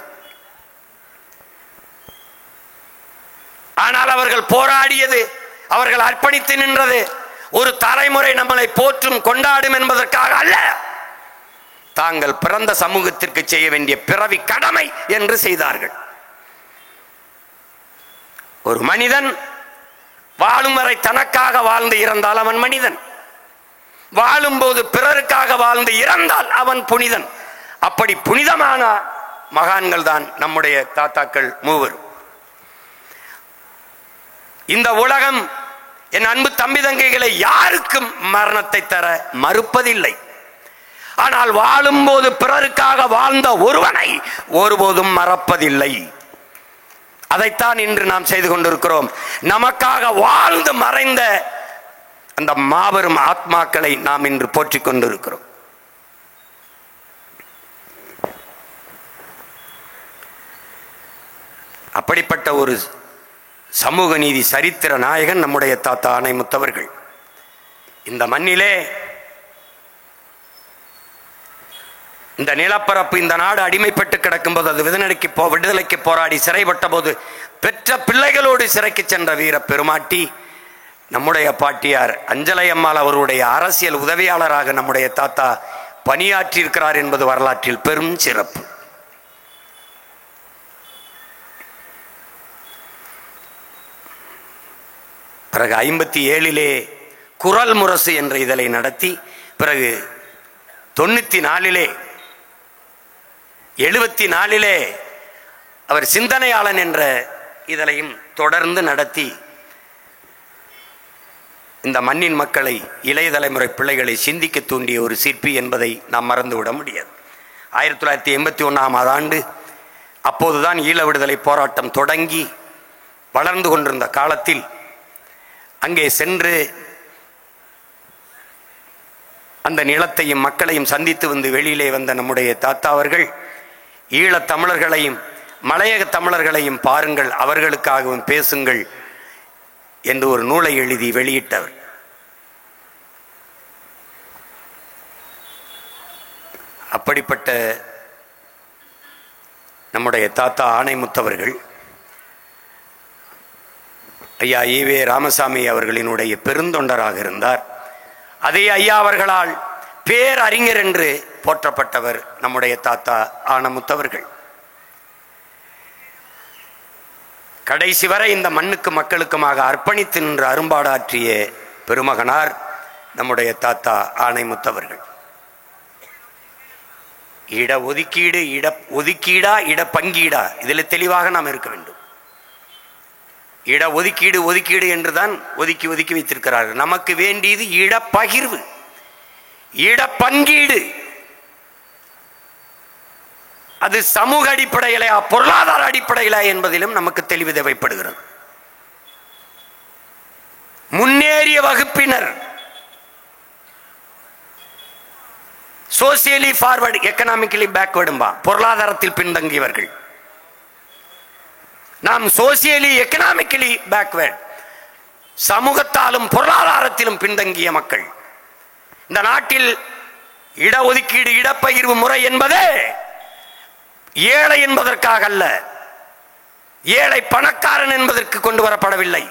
ஆனால் அவர்கள் போராடியது, அவர்கள் அர்ப்பணித்து நின்றது ஒரு தலைமுறை நம்மளை போற்றும் கொண்டாடும் என்பதற்காக அல்ல, தாங்கள் பிறந்த சமூகத்திற்கு செய்ய வேண்டிய பிறவி கடமை என்று செய்தார்கள். ஒரு மனிதன் வாழும் வரை தனக்காக வாழ்ந்து இறந்தால் அவன் மனிதன், வாழும்போது பிறருக்காக வாழ்ந்து இறந்தால் அவன் புனிதன். அப்படி புனிதமான மகான்கள் தான் நம்முடைய தாத்தாக்கள் மூவர். இந்த உலகம் என் அன்பு தம்பி தங்கைகளை யாருக்கும் மரணத்தை தர மறுப்பதில்லை. ஆனால் வாழும்போது பிறருக்காக வாழ்ந்த ஒருவனை ஒருபோதும் மறப்பதில்லை. அதைத்தான் இன்று நாம் செய்து கொண்டிருக்கிறோம். நமக்காக வாழ்ந்து மறைந்த அந்த மாபெரும் ஆத்மாக்களை நாம் இன்று போற்றிக் கொண்டிருக்கிறோம். அப்படிப்பட்ட ஒரு சமூக நீதி சரித்திர நாயகன் நம்முடைய தாத்தா ஆணைமுத்து அவர்கள். இந்த மண்ணிலே இந்த நிலப்பரப்பு, இந்த நாடு அடிமைப்பட்டு கிடக்கும்போது, அது விடுதலைக்கு போராடி சிறைப்பட்ட போது பெற்ற பிள்ளைகளோடு சிறைக்கு சென்ற வீர பெருமாட்டி நம்முடைய பாட்டியார் அஞ்சலை அம்மாள் அவருடைய அரசியல் உதவியாளராக நம்முடைய தாத்தா பணியாற்றி இருக்கிறார் என்பது வரலாற்றில் பெரும் சிறப்பு. பிறகு 57 குரல் முரசு என்ற இதழை நடத்தி, பிறகு 94 74 அவர் சிந்தனையாளன் என்ற இதழையும் தொடர்ந்து நடத்தி இந்த மண்ணின் மக்களை, இளைய தலைமுறை பிள்ளைகளை சிந்திக்க தூண்டிய ஒரு சிற்பி என்பதை நாம் மறந்துவிட முடியாது. 1981 ஆண்டு அப்போதுதான் ஈழ விடுதலை போராட்டம் தொடங்கி வளர்ந்து கொண்டிருந்த காலத்தில் அங்கே சென்று அந்த நிலத்தையும் மக்களையும் சந்தித்து வந்து வெளியிலே வந்த நம்முடைய தாத்தா அவர்கள் ஈழத் தமிழர்களையும் மலையக தமிழர்களையும் பாருங்கள், அவர்களுக்காகவும் பேசுங்கள் என்று ஒரு நூலை எழுதி வெளியிட்டவர். அப்படிப்பட்ட நம்முடைய தாத்தா ஆணைமுத்தவர்கள் ஐயா ஈவே ராமசாமி அவர்களினுடைய பெருந்தொண்டராக இருந்தார். அதே ஐயா அவர்களால் பேரறிஞர் என்று போற்றப்பட்டவர் நம்முடைய தாத்தா ஆணைமுத்தவர்கள். கடைசி வரை இந்த மண்ணுக்கு மக்களுக்குமாக அர்ப்பணித்து நின்று அரும்பாடாற்றிய பெருமகனார் நம்முடைய தாத்தா ஆணைமுத்தவர்கள். இட ஒதுக்கீடு, ஒதுக்கீடா இட பங்கீடா, இதில் தெளிவாக நாம் இருக்க வேண்டும். இட ஒதுக்கீடு ஒதுக்கீடு என்றுதான் ஒதுக்கி ஒதுக்கி வைத்திருக்கிறார்கள். நமக்கு வேண்டியது இட பகிர்வு, இட பங்கீடு. அது சமூக அடிப்படையிலா பொருளாதார அடிப்படையிலா என்பதிலும் நமக்கு தெளிவு தேவைப்படுகிறது. முன்னேறிய வகுப்பினர் சோசியலி ஃபார்வர்டு, எக்கனாமிக்கலி பேக்வர்டும்பா, பொருளாதாரத்தில் பின்தங்கியவர்கள். நாம் சோசியலி எக்கனாமிக்கலி பேக்வர்ட், சமூகத்தாலும் பொருளாதாரத்திலும் பின்தங்கிய மக்கள். இந்த நாட்டில் இடஒதுக்கீடு இடப்பகிர்வு முறை என்பதே ஏழை என்பதற்காக அல்ல, ஏழை பணக்காரன் என்பதற்கு கொண்டு வரப்படவில்லை.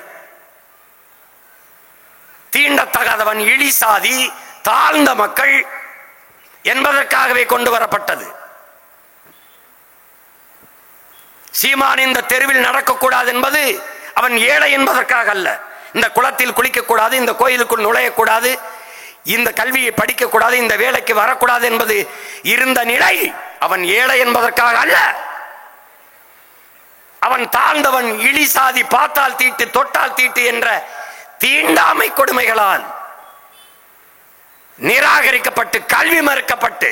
தீண்டத்தகாதவன், இழிசாதி, தாழ்ந்த மக்கள் என்பதற்காகவே கொண்டு வரப்பட்டது. சீமான் இந்த தெருவில் நடக்கக்கூடாது என்பது அவன் ஏழை என்பதற்காக அல்ல. இந்த குளத்தில் குளிக்கக்கூடாது, இந்த கோயிலுக்குள் நுழையக்கூடாது, இந்த கல்வியை படிக்கக்கூடாது, இந்த வேலைக்கு வரக்கூடாது என்பது இருந்த நிலை அவன் ஏழை என்பதற்காக அல்ல. அவன் தாழ்ந்தவன், இழிசாதி, பார்த்தால் தீட்டு தொட்டால் தீட்டு என்ற தீண்டாமை கொடுமைகளால் நிராகரிக்கப்பட்டு, கல்வி மறுக்கப்பட்டு,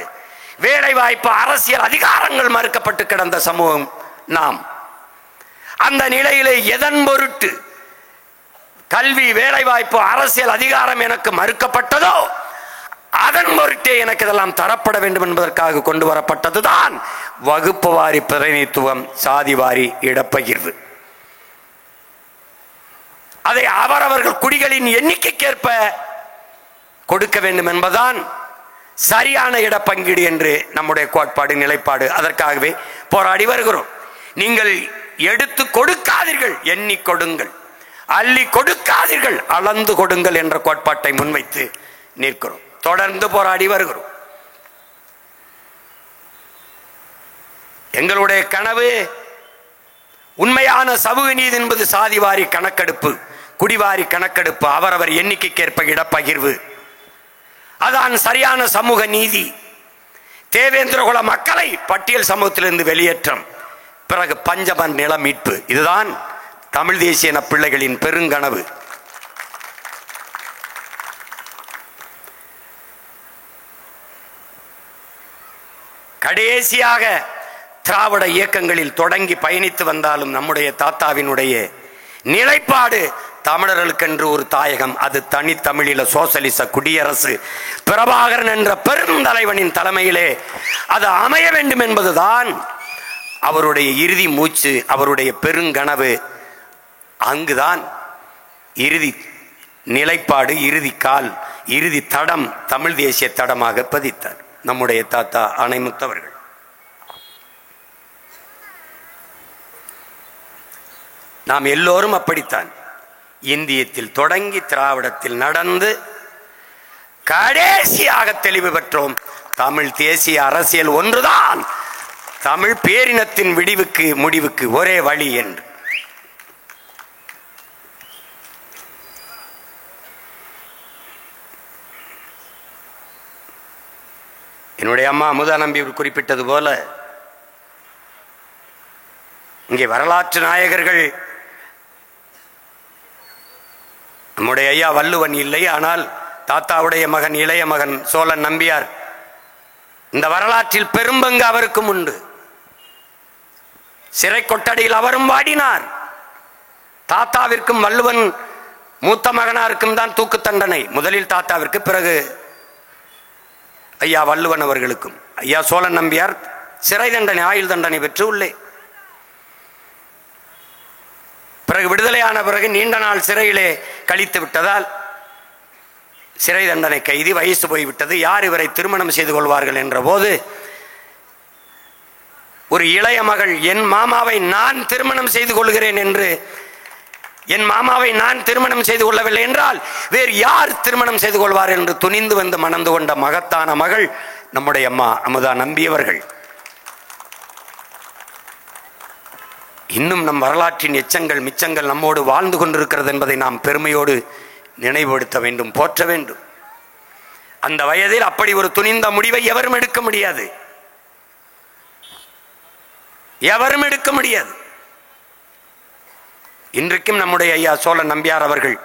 வேலை வாய்ப்பு, அரசியல் அதிகாரங்கள் மறுக்கப்பட்டு கிடந்த சமூகம் நாம். அந்த நிலையிலே எதன் பொருட்டு கல்வி, வேலை வாய்ப்பு, அரசியல் அதிகாரம் எனக்கு மறுக்கப்பட்டதோ அதன் பொருட்டே எனக்கு இதெல்லாம் தரப்பட வேண்டும் என்பதற்காக கொண்டு வரப்பட்டதுதான் வகுப்பு வாரி பிரதிநிதித்துவம், சாதி வாரி இடப்பகிர்வு. அதை அவரவர்கள் குடிகளின் எண்ணிக்கைக்கேற்ப கொடுக்க வேண்டும் என்பதுதான் சரியான இடப்பங்கீடு என்று நம்முடைய கோட்பாடு, நிலைப்பாடு. அதற்காகவே போராடி வருகிறோம். நீங்கள் எடுத்து கொடுக்காதீர்கள், எண்ணி கொடுங்கள். அள்ளி கொடுக்காதீர்கள், அளந்து கொடுங்கள் என்ற கோட்பாட்டை முன்வைத்து நிற்கிறோம். தொடர்ந்து போராடி வருகிறோம். எங்களுடைய கனவு உண்மையான சமூக நீதி என்பது சாதிவாரி கணக்கெடுப்பு, குடிவாரி கணக்கெடுப்பு, அவரவர் எண்ணிக்கைக்கேற்ப இடப்பகிர்வு. அதான் சரியான சமூக நீதி. தேவேந்திரகுல மக்களை பட்டியல் சமூகத்திலிருந்து வெளியேற்றம், பிறகு பஞ்சமன் நில மீட்பு. இதுதான் தமிழ் தேசிய பிள்ளைகளின் பெருங்கனவு. கடைசியாக திராவிட இயக்கங்களில் தொடங்கி பயணித்து வந்தாலும் நம்முடைய தாத்தாவினுடைய நிலைப்பாடு தமிழர்களுக்கென்று ஒரு தாயகம், அது தனித்தமிழில சோசலிச குடியரசு, பிரபாகரன் என்ற பெருந்தலைவனின் தலைமையிலே அது அமைய வேண்டும் என்பதுதான் அவருடைய இறுதி மூச்சு, அவருடைய பெருங்கனவு. அங்குதான் இறுதி நிலைப்பாடு, இறுதி கால், இறுதி தடம் தமிழ் தேசிய தடமாக பதித்தார். நம்முடைய தாத்தா ஆணைமுத்தவர்கள். நாம் எல்லோரும் அப்படித்தான். இந்தியத்தில் தொடங்கி திராவிடத்தில் நடந்து கடைசியாக தெளிவு பெற்றோம். தமிழ் தேசிய அரசியல் ஒன்றுதான் தமிழ் பேரினத்தின் விடிவுக்கு முடிவுக்கு ஒரே வழி என்று. என்னுடைய அம்மா அமுதா நம்பி குறிப்பிட்டது போல இங்கே வரலாற்று நாயகர்கள் நம்முடைய ஐயா வள்ளுவன் இல்லை, ஆனால் தாத்தாவுடைய மகன் இளைய மகன் சோழன் நம்பியார். இந்த வரலாற்றில் பெரும்பங்கு அவருக்கும் உண்டு. சிறை கொட்டடியில் அவரும் வாடினார். தாத்தாவிற்கும் வள்ளுவன் மூத்த மகனாருக்கும் தான் தூக்கு தண்டனை. முதலில் தாத்தாவிற்கு, பிறகு ஐயா வள்ளுவன் அவர்களுக்கும். ஐயா சோழன் நம்பியார் சிறை தண்டனை, ஆயுள் தண்டனை பெற்று உள்ளே. பிறகு விடுதலையான பிறகு நீண்ட நாள் சிறையிலே கழித்து விட்டதால் சிறை தண்டனை கைதி, வயசு போய்விட்டது. யார் இவரை திருமணம் செய்து கொள்வார்கள் என்ற போது ஒரு இளைய மகள் என் மாமாவை நான் திருமணம் செய்து கொள்கிறேன் என்று, என் மாமாவை நான் திருமணம் செய்து கொள்ளவில்லை என்றால் வேறு யார் திருமணம் செய்து கொள்வார் என்று துணிந்து வந்து மணந்து கொண்ட மகத்தான மகள் நம்முடைய அம்மா அமுதா நம்பியவர்கள். இன்னும் நம் வரலாற்றின் எச்சங்கள் மிச்சங்கள் நம்மோடு வாழ்ந்து கொண்டிருக்கிறது என்பதை நாம் பெருமையோடு நினைவுபடுத்த வேண்டும், போற்ற வேண்டும். அந்த வயதில் அப்படி ஒரு துணிந்த முடிவை எவரும் எடுக்க முடியாது, எவரும் எடுக்க முடியாது. இன்றைக்கும் நம்முடைய ஐயா சோழன் நம்பியார் அவர்கள்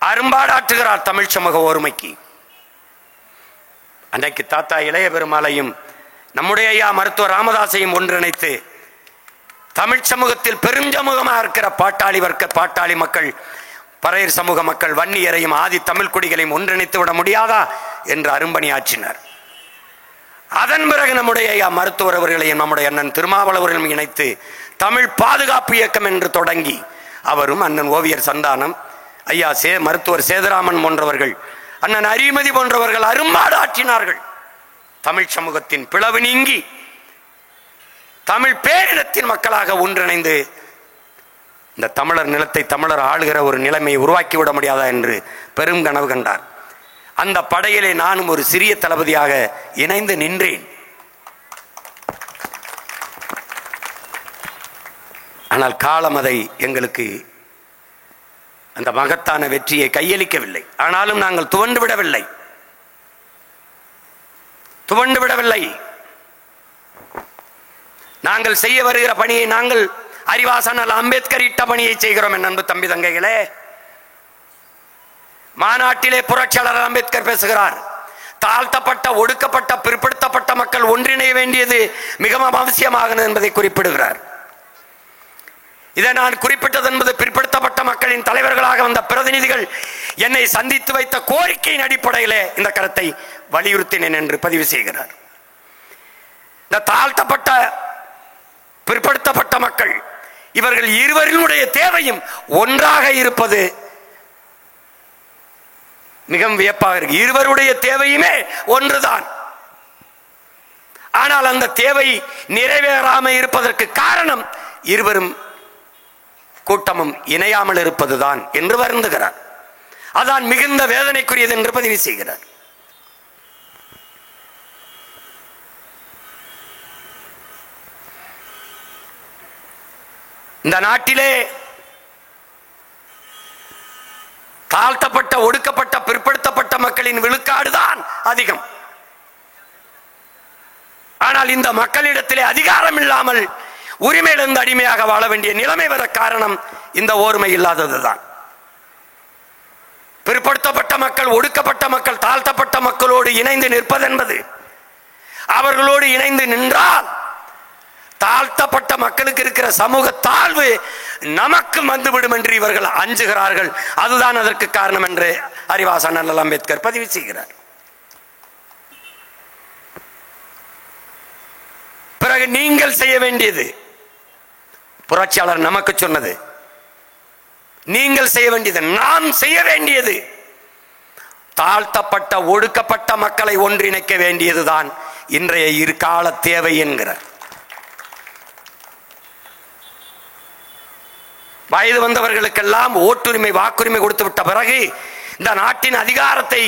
அரும்பாடாற்றுகிறார் தமிழ் சமூக ஒருமைக்கு. அன்றைக்கு தாத்தா இளைய பெருமாளையும் நம்முடைய ஐயா மருத்துவர் ராமதாசையும் ஒன்றிணைத்து தமிழ் சமூகத்தில் பெருஞ்சமூகமாக இருக்கிற பாட்டாளி வர்க்க பாட்டாளி மக்கள், பறையர் சமூக மக்கள், வன்னியரையும் ஆதி தமிழ் குடிகளையும் ஒன்றிணைத்து விட முடியாதா என்று அரும்பணியாற்றினார். அதன் பிறகு நம்முடைய ஐயா மருத்துவர் அவர்களையும் நம்முடைய அண்ணன் திருமாவளவர்களையும் இணைத்து தமிழ் பாதுகாப்பு இயக்கம் என்று தொடங்கி அவரும் அண்ணன் ஓவியர் சந்தானம், ஐயா மருத்துவர் சேதுராமன் போன்றவர்கள், அண்ணன் அரிமதி போன்றவர்கள் அரும்பாடு ஆற்றினார்கள். தமிழ் சமூகத்தின் பிளவு நீங்கி தமிழ் பேரினத்தின் மக்களாக ஒன்றிணைந்து இந்த தமிழர் நிலத்தை தமிழர் ஆளுகிற ஒரு நிலைமையை உருவாக்கிவிட முடியாதா என்று பெரும் கனவு கண்டார். அந்த படையிலே நானும் ஒரு சிறிய தளபதியாக இணைந்து நின்றேன். ஆனால் காலம் அதை எங்களுக்கு அந்த மகத்தான வெற்றியை கையளிக்கவில்லை. ஆனாலும் நாங்கள் துவண்டு விடவில்லை. நாங்கள் செய்ய வருகிற பணியை நாங்கள் அறிவாசனல் அம்பேத்கர் இட்ட பணியை செய்கிறோம். என் அன்பு தம்பி தங்கைகளே, மாநாட்டிலே புரட்சியாளர் அம்பேத்கர் பேசுகிறார். தாழ்த்தப்பட்ட, ஒடுக்கப்பட்ட, பிற்படுத்தப்பட்ட மக்கள் ஒன்றிணைய வேண்டியது மிகவும் அவசியமாகும் என்பதை குறிப்பிடுகிறார். இதை நான் குறிப்பிட்டது என்பது பிற்படுத்தப்பட்ட மக்களின் தலைவர்களாக வந்த பிரதிநிதிகள் என்னை சந்தித்து வைத்த கோரிக்கையின் அடிப்படையிலே இந்த கருத்தை வலியுறுத்தினேன் என்று பதிவு செய்கிறார். இந்த தாழ்த்தப்பட்ட பிற்படுத்தப்பட்ட மக்கள் இவர்கள் இருவரினுடைய தேவையும் ஒன்றாக இருப்பது மிகவும் வியப்பாக இருக்கு. இருவருடைய தேவையுமே ஒன்றுதான். ஆனால் அந்த தேவை நிறைவேறாமல் இருப்பதற்கு காரணம் இருவரும் கூட்டமும் இணையாமல் இருப்பதுதான் என்று வருந்துகிறார். அதான் மிகுந்த வேதனைக்குரியது என்று பதிவு செய்கிறார். இந்த நாட்டிலே தாழ்த்தப்பட்ட, ஒடுக்கப்பட்ட, பிற்படுத்தப்பட்ட மக்களின் விழுக்காடுதான் அதிகம். ஆனால் இந்த மக்களிடத்திலே அதிகாரம் இல்லாமல் உரிமையிலிருந்து அடிமையாக வாழ வேண்டிய நிலைமை வர காரணம் இந்த ஓர்மை இல்லாததுதான். பிற்படுத்தப்பட்ட மக்கள், ஒடுக்கப்பட்ட மக்கள், தாழ்த்தப்பட்ட மக்களோடு இணைந்து நிற்பதென்பது, அவர்களோடு இணைந்து நின்றால் தாழ்த்தப்பட்ட மக்களுக்கு இருக்கிற சமூக தாழ்வு நமக்கு வந்துவிடும் என்று இவர்கள் அஞ்சுகிறார்கள். அதுதான் அதற்கு காரணம் என்று அறிவாசனல் அம்பேத்கர் பதிவு செய்கிறார். பிறகு நீங்கள் செய்ய வேண்டியது, புரட்சியாளர் நமக்கு சொன்னது, நீங்கள் செய்ய வேண்டியது, நாம் செய்ய வேண்டியது, தாழ்த்தப்பட்ட, ஒடுக்கப்பட்ட மக்களை ஒன்றிணைக்க வேண்டியதுதான் இன்றைய இருகால தேவை என்கிறார். வயது வந்தவர்களுக்கெல்லாம் ஓட்டுரிமை வாக்குரிமை கொடுத்து விட்ட பிறகு இந்த நாட்டின் அதிகாரத்தை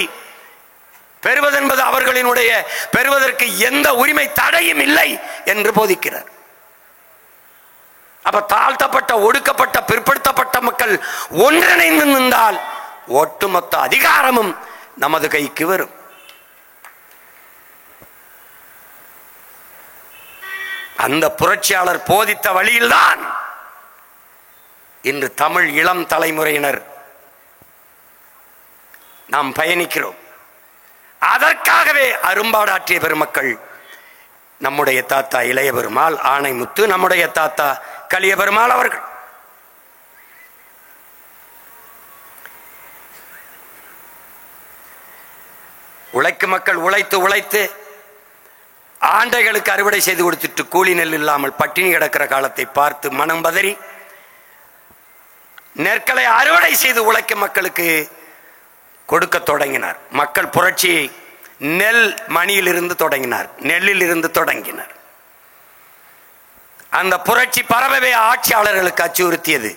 பெறுவதென்பது அவர்களினுடைய பெறுவதற்கு எந்த உரிமை தடையும் இல்லை என்று போதிக்கிறார். அப்ப தாழ்த்தப்பட்ட ஒடுக்கப்பட்ட பிற்படுத்தப்பட்ட மக்கள் ஒன்றிணைந்து நின்றால் ஒட்டுமொத்த அதிகாரமும் நமது கைக்கு வரும். அந்த புரட்சியாளர் போதித்த வழியில்தான் இன்று தமிழ் இளம் தலைமுறையினர் நாம் பயணிக்கிறோம். அதற்காகவே அரும்பாடாற்றிய பெருமக்கள் நம்முடைய தாத்தா இளைய பெருமாள் ஆணைமுத்து, நம்முடைய தாத்தா கலிய பெருமாள் அவர்கள். உழைக்கும் மக்கள் உழைத்து உழைத்து ஆண்டைகளுக்கு அறுவடை செய்து கொடுத்துட்டு கூலி நெல் இல்லாமல் பட்டினி கிடக்கிற காலத்தை பார்த்து மனம் பதறி நெற்களை அறுவடை செய்து உழைக்கும் மக்களுக்கு கொடுக்க தொடங்கினார். மக்கள் புரட்சியை நெல் மணியில் இருந்து தொடங்கினார், நெல்லில் இருந்து தொடங்கினார். அந்த புரட்சி பரவவே ஆட்சியாளர்களுக்கு அச்சுறுத்தியது.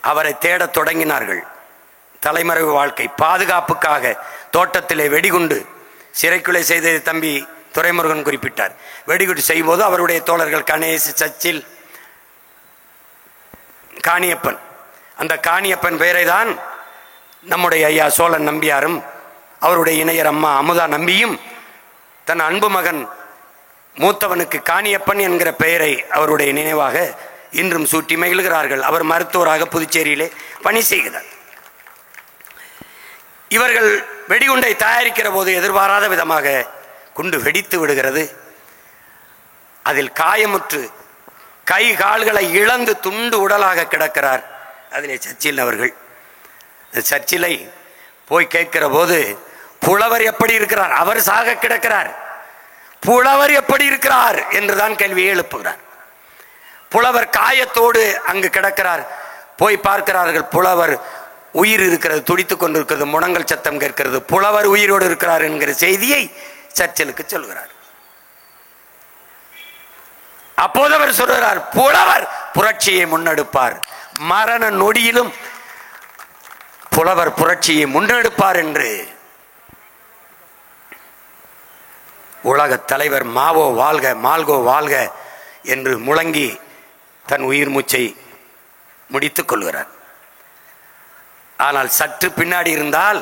அவரை தேடத் தொடங்கினார்கள். தலைமறைவு வாழ்க்கை பாதுகாப்புக்காக தோட்டத்திலே வெடிகுண்டு சிறைக்குள்ளே செய்ததை தம்பி துரைமுருகன் குறிப்பிட்டார். வெடிகுண்டு செய்யும் போது அவருடைய தோழர்கள் கணேஷ், சச்சில், காணியப்பன், அந்த காணியப்பன் பெயரை தான் நம்முடைய ஐயா சோழன் நம்பியாரும் அவருடைய இணையர் அம்மா அமுதா நம்பியும் தன் அன்பு மகன் மூத்தவனுக்கு காணியப்பன் என்கிற பெயரை அவருடைய நினைவாக இன்றும் சூட்டி மகிழ்கிறார்கள். அவர் மருத்துவராக புதுச்சேரியிலே பணி செய்கிறார். இவர்கள் வெடிகுண்டை தயாரிக்கிற போது எதிர்பாராத விதமாக குண்டு வெடித்து விடுகிறது. அதில் காயமுற்று கை கால்களை இழந்து துண்டு உடலாக கிடக்கிறார். அதிலே சர்ச்சில் அவர்கள். சர்ச்சிலை போய் கேட்கிற போது புலவர் எப்படி இருக்கிறார், அவர் சாக கிடக்கிறார், புலவர் எப்படி இருக்கிறார் என்றுதான் கேள்வியை எழுப்புகிறார். புலவர் காயத்தோடு அங்கு கிடக்கிறார். போய் பார்க்கிறார்கள், புலவர் உயிர் இருக்கிறது, துடித்துக் கொண்டிருக்கிறது, முழங்கல் சத்தம் கேட்கிறது, புலவர் உயிரோடு இருக்கிறார் என்கிற செய்தியை சர்ச்சிலுக்கு சொல்கிறார். அப்போது அவர் சொல்கிறார், புலவர் புரட்சியை முன்னெடுப்பார், மரண நொடியிலும் புலவர் புரட்சியை முன்னெடுப்பார் என்று உலக தலைவர் மாவோ வாழ்க மால்கோ வாழ்க என்று முழங்கி தன் உயிர் மூச்சை முடித்துக் கொள்கிறார். ஆனால் சற்று பின்னாடி இருந்தால்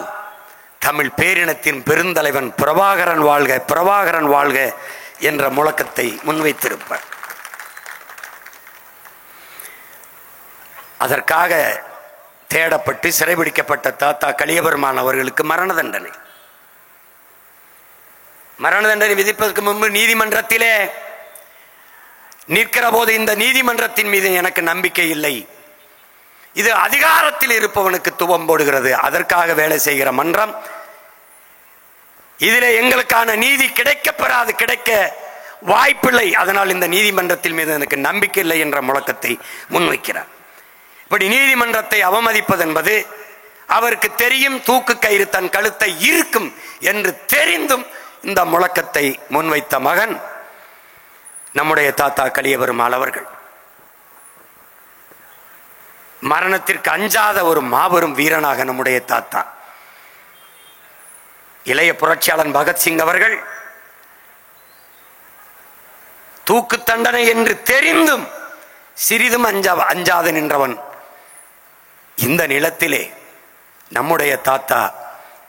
தமிழ் பேரினத்தின் பெருந்தலைவன் பிரபாகரன் வாழ்க பிரபாகரன் வாழ்க என்ற முழக்கத்தை முன்வைத்திருப்பார். அதற்காக தேடப்பட்டு சிறைபிடிக்கப்பட்ட தாத்தா கலியபெருமான் அவர்களுக்கு மரண தண்டனை விதிப்பதற்கு முன்பு நீதிமன்றத்திலே நிற்கிற போது இந்த நீதிமன்றத்தின் மீது எனக்கு நம்பிக்கை இல்லை, இது அதிகாரத்தில் இருப்பவனுக்கு துவம் போடுகிறது, அதற்காக வேலை செய்கிற மன்றம், இதிலே எங்களுக்கான நீதி கிடைக்கப்பெறாது, கிடைக்க வாய்ப்பில்லை, அதனால் இந்த நீதிமன்றத்தின் மீது எனக்கு நம்பிக்கை இல்லை என்ற முழக்கத்தை முன்வைக்கிறார். இப்படி நீதிமன்றத்தை அவமதிப்பது என்பது அவருக்கு தெரியும், தூக்கு கயிறு தன் கழுத்தை இருக்கும் என்று தெரிந்தும் இந்த முழக்கத்தை முன்வைத்த மகன் நம்முடைய தாத்தா கலியபெருமாள் அவர்கள். மரணத்திற்கு அஞ்சாத ஒரு மாபெரும் வீரனாக நம்முடைய தாத்தா இளைய புரட்சியாளன் பகத்சிங் அவர்கள் தூக்கு தண்டனை என்று தெரிந்தும் சிறிதும் அஞ்சாத நின்றவன். இந்த நிலத்திலே நம்முடைய தாத்தா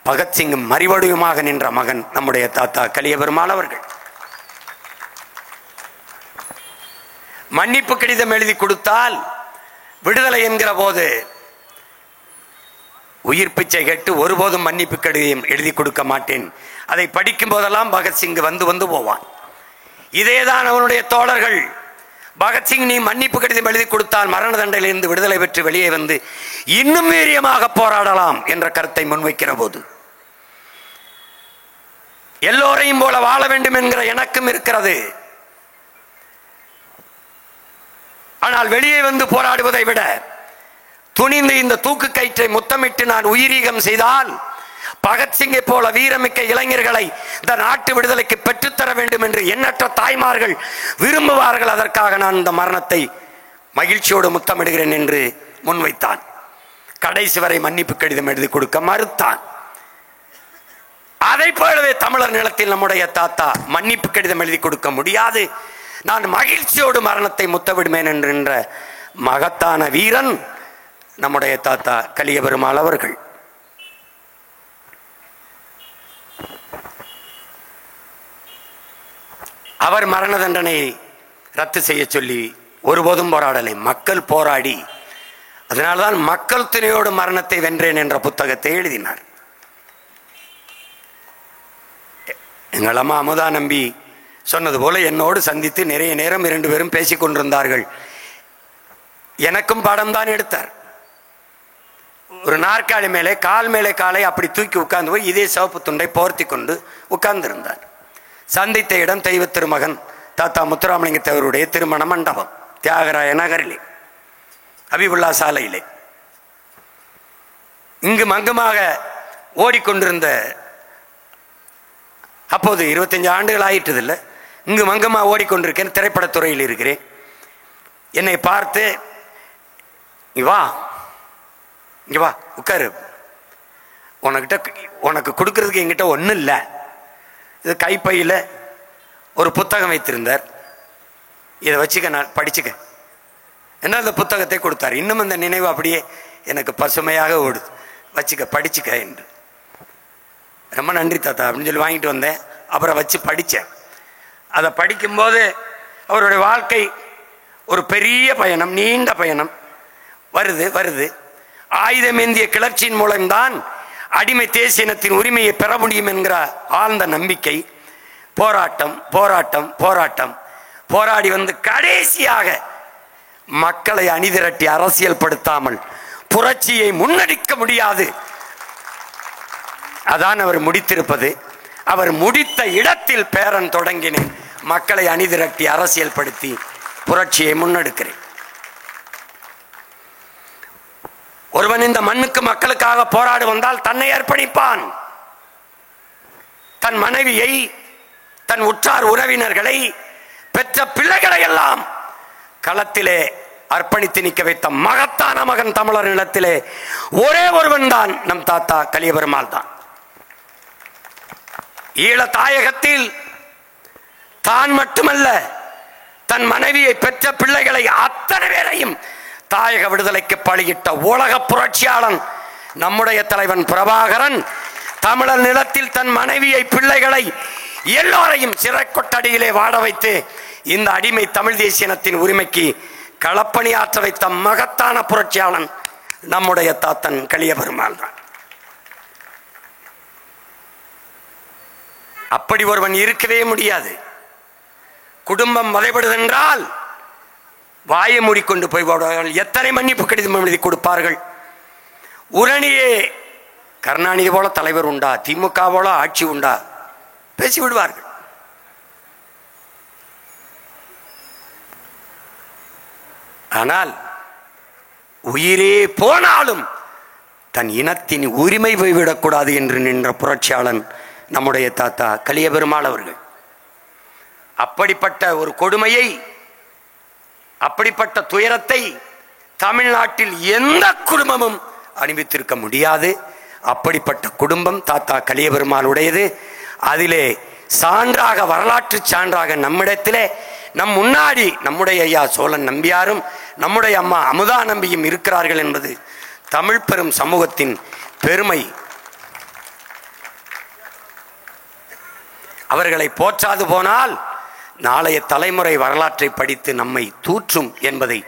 பகத்சிங் மறிவடியுமாக நின்ற மகன் நம்முடைய தாத்தா கலியபெருமாள் அவர்கள். மன்னிப்பு கடிதம் எழுதி கொடுத்தால் விடுதலை என்கிற போது உயிர் பிச்சை கேட்டு ஒருபோதும் மன்னிப்பு கடிதம் எழுதி கொடுக்க மாட்டேன், அதை படிக்கும் போதெல்லாம் பகத்சிங் வந்து வந்து போவான். இதேதான் அவனுடைய தோழர்கள், பகத்சிங் நீ மன்னிப்பு கடிதம் எழுதி கொடுத்தால் மரண தண்டனையிலிருந்து விடுதலை பெற்று வெளியே வந்து இன்னும் வீரியமாக போராடலாம் என்ற கருத்தை முன்வைக்கிற போது எல்லோரையும் போல வாழ வேண்டும் என்கிற எனக்கும் இருக்கிறது, ஆனால் வெளியே வந்து போராடுவதை விட துணிந்து இந்த தூக்கு கயிற்றை முத்தமிட்டு நான் உயிரீகம் செய்தால் பகத்சிங்கை போல வீரமிக்க இளைஞர்களை இந்த நாட்டு விடுதலைக்கு பெற்றுத்தர வேண்டும் என்று எண்ணற்ற தாய்மார்கள் விரும்புவார்கள். அதற்காக நான் இந்த மரணத்தை மகிழ்ச்சியோடு முத்தமிடுகிறேன் என்று முன்வைத்தான். கடைசி வரை மன்னிப்பு கடிதம் எழுதி கொடுக்க மறுத்தான். அதை போலவே தமிழர் நிலத்தில் நம்முடைய தாத்தா மன்னிப்பு கடிதம் எழுதி கொடுக்க முடியாது, நான் மகிழ்ச்சியோடு மரணத்தை முத்தமிடுவேன் என்கின்ற மகத்தான வீரன் நம்முடைய தாத்தா கலிய பெருமாள் அவர்கள். அவர் மரண தண்டனை ரத்து செய்ய சொல்லி ஒருபோதும் போராடலை, மக்கள் போராடி, அதனால்தான் மக்கள் துணையோடு மரணத்தை வென்றேன் என்ற புத்தகத்தை எழுதினார். எங்கள் அம்மா அமுதா நம்பி சொன்னது போல என்னோடு சந்தித்து நிறைய நேரம் 2 பேரும் பேசிக் கொண்டிருந்தார்கள். எனக்கும் பாடம் தான் எடுத்தார். ஒரு நாற்காலி மேலே கால் மேலே காலை அப்படி தூக்கி உட்கார்ந்து போய் இதே சிவப்பு துண்டை போர்த்தி கொண்டு உட்கார்ந்திருந்தார். சந்தித்த இடம் தெய்வ திருமகன் தாத்தா முத்துராமலிங்க தேவருடைய திருமண மண்டபம், தியாகராய நகரிலே, ஹபீபுல்லா சாலையிலே. இங்கு மங்கமாக ஓடிக்கொண்டிருந்த, அப்போது 25 ஆண்டுகள் ஆயிட்டது இல்லை, இங்கு மங்கமாக ஓடிக்கொண்டிருக்கேன், திரைப்படத்துறையில் இருக்கிறேன். என்னை பார்த்து இங்க வா உட்காரு, உனக்கு கொடுக்கறதுக்கு என்கிட்ட ஒன்றும் இல்லை. இது கைப்பையில் ஒரு புத்தகம் வைத்திருந்தார், இதை வச்சுக்க, நான் படிச்சுக்க என்ன அந்த புத்தகத்தை கொடுத்தார். இன்னும் அந்த நினைவு அப்படியே எனக்கு பசுமையாக ஓடுது. வச்சுக்க, படிச்சுக்க என்று. ரொம்ப நன்றி தாத்தா அப்படின்னு சொல்லி வாங்கிட்டு வந்தேன். அப்புறம் வச்சு படித்தேன். அதை படிக்கும்போது அவருடைய வாழ்க்கை ஒரு பெரிய பயணம், நீண்ட பயணம். வருது ஆயுதமேந்திய கிளர்ச்சியின் மூலம்தான் அடிமை தேசியனத்தின் உரிமையை பெற முடியும் என்கிற ஆழ்ந்த நம்பிக்கை. போராட்டம் போராட்டம் போராட்டம் போராடி வந்து கடைசியாக மக்களை அணிதிரட்டி அரசியல் படுத்தாமல் புரட்சியை முன்னெடுக்க முடியாது. அதான் அவர் முடித்திருப்பது. அவர் முடித்த இடத்தில் பேரன் தொடங்கினேன், மக்களை அணிதிரட்டி அரசியல் படுத்தி புரட்சியை முன்னெடுக்கிறேன். ஒருவன் இந்த மண்ணுக்கு மக்களுக்காக போராடி வந்தால் தன்னை அர்ப்பணிப்பான். தன் மனைவியை, தன் உற்றார் உறவினர்களை, பெற்ற பிள்ளைகளை எல்லாம் களத்திலே அர்ப்பணித்து நிற்க வைத்த மகத்தான மகன் தமிழர் நிலத்திலே ஒரே ஒருவன் தான் நம் தாத்தா கலிய பெருமாள் தான். ஈழ தாயகத்தில் தான் மட்டுமல்ல, தன் மனைவியை, பெற்ற பிள்ளைகளை, அத்தனை பேரையும் தாயக விடுதலைக்கு பலியிட்ட உலக புரட்சியாளன் நம்முடைய தலைவன் பிரபாகரன் தமிழர் நிலத்தில் தன் மனைவியை, பிள்ளைகளை எல்லோரையும் சிறை கொட்டடியிலே வாட வைத்து இந்த அடிமை தமிழ் தேசியனத்தின் உரிமைக்கு களப்பணி ஆற்ற வைத்த மகத்தான புரட்சியாளன் நம்முடைய தாத்தன் கலிய பெருமாள் தான். அப்படி ஒருவன் இருக்கவே முடியாது. குடும்பம் வதைபடுதென்றால் வாயை மூடிக்கொண்டு போய் விடுவார்கள். எத்தனை மன்னிப்பு கடிதம் எழுதி கொடுப்பார்கள். உடனேயே கருணாநிதி போல தலைவர் உண்டா, திமுக போல ஆட்சி உண்டா பேசி விடுவார்கள். ஆனால் உயிரே போனாலும் தன் இனத்தின் உரிமை போய்விடக்கூடாது என்று நின்ற புரட்சியாளன் நம்முடைய தாத்தா கலிய பெருமாள் அவர்கள். அப்படிப்பட்ட ஒரு கொடுமையை, அப்படிப்பட்ட துயரத்தை தமிழ்நாட்டில் எந்த குடும்பமும் அனுபவித்திருக்க முடியாது. அப்படிப்பட்ட குடும்பம் தாத்தா கலிய பெருமாளுடையது. அதிலே சான்றாக, வரலாற்று சான்றாக நம்மிடத்திலே, நம் முன்னாடி நம்முடைய ஐயா சோழன் நம்பியாரும் நம்முடைய அம்மா அமுதா நம்பியும் இருக்கிறார்கள் என்பது தமிழ் பெரும் சமூகத்தின் பெருமை. அவர்களை போற்றாது போனால் நாளைய தலைமுறை வரலாற்றை படித்து நம்மை தூற்றும் என்பதை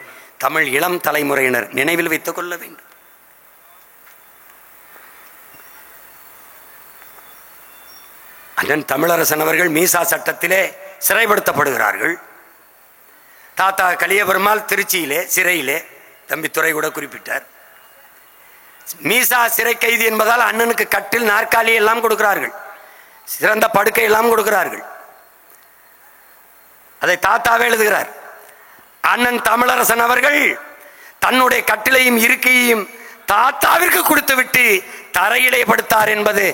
தமிழ் இளம் தலைமுறையினர் நினைவில் வைத்துக் கொள்ள வேண்டும். அண்ணன் தமிழரசன் அவர்கள் மீசா சட்டத்திலே சிறைப்படுத்தப்படுகிறார்கள். தாத்தா கலிய பெருமாள் திருச்சியிலே சிறையிலே, தம்பி துரை கூட குறிப்பிட்டார். மீசா சிறை கைதி என்பதால் அண்ணனுக்கு கட்டில், நாற்காலி எல்லாம் கொடுக்கிறார்கள், சிறந்த படுக்கை எல்லாம் கொடுக்கிறார்கள். அதை தாத்தாவே எழுதுகிறார். அண்ணன் தமிழரசன் அவர்கள் தன்னுடைய கட்டிலையும் இருக்கையையும் தாத்தாவிற்கு கொடுத்து விட்டு தரையிலே படுத்தார் என்பது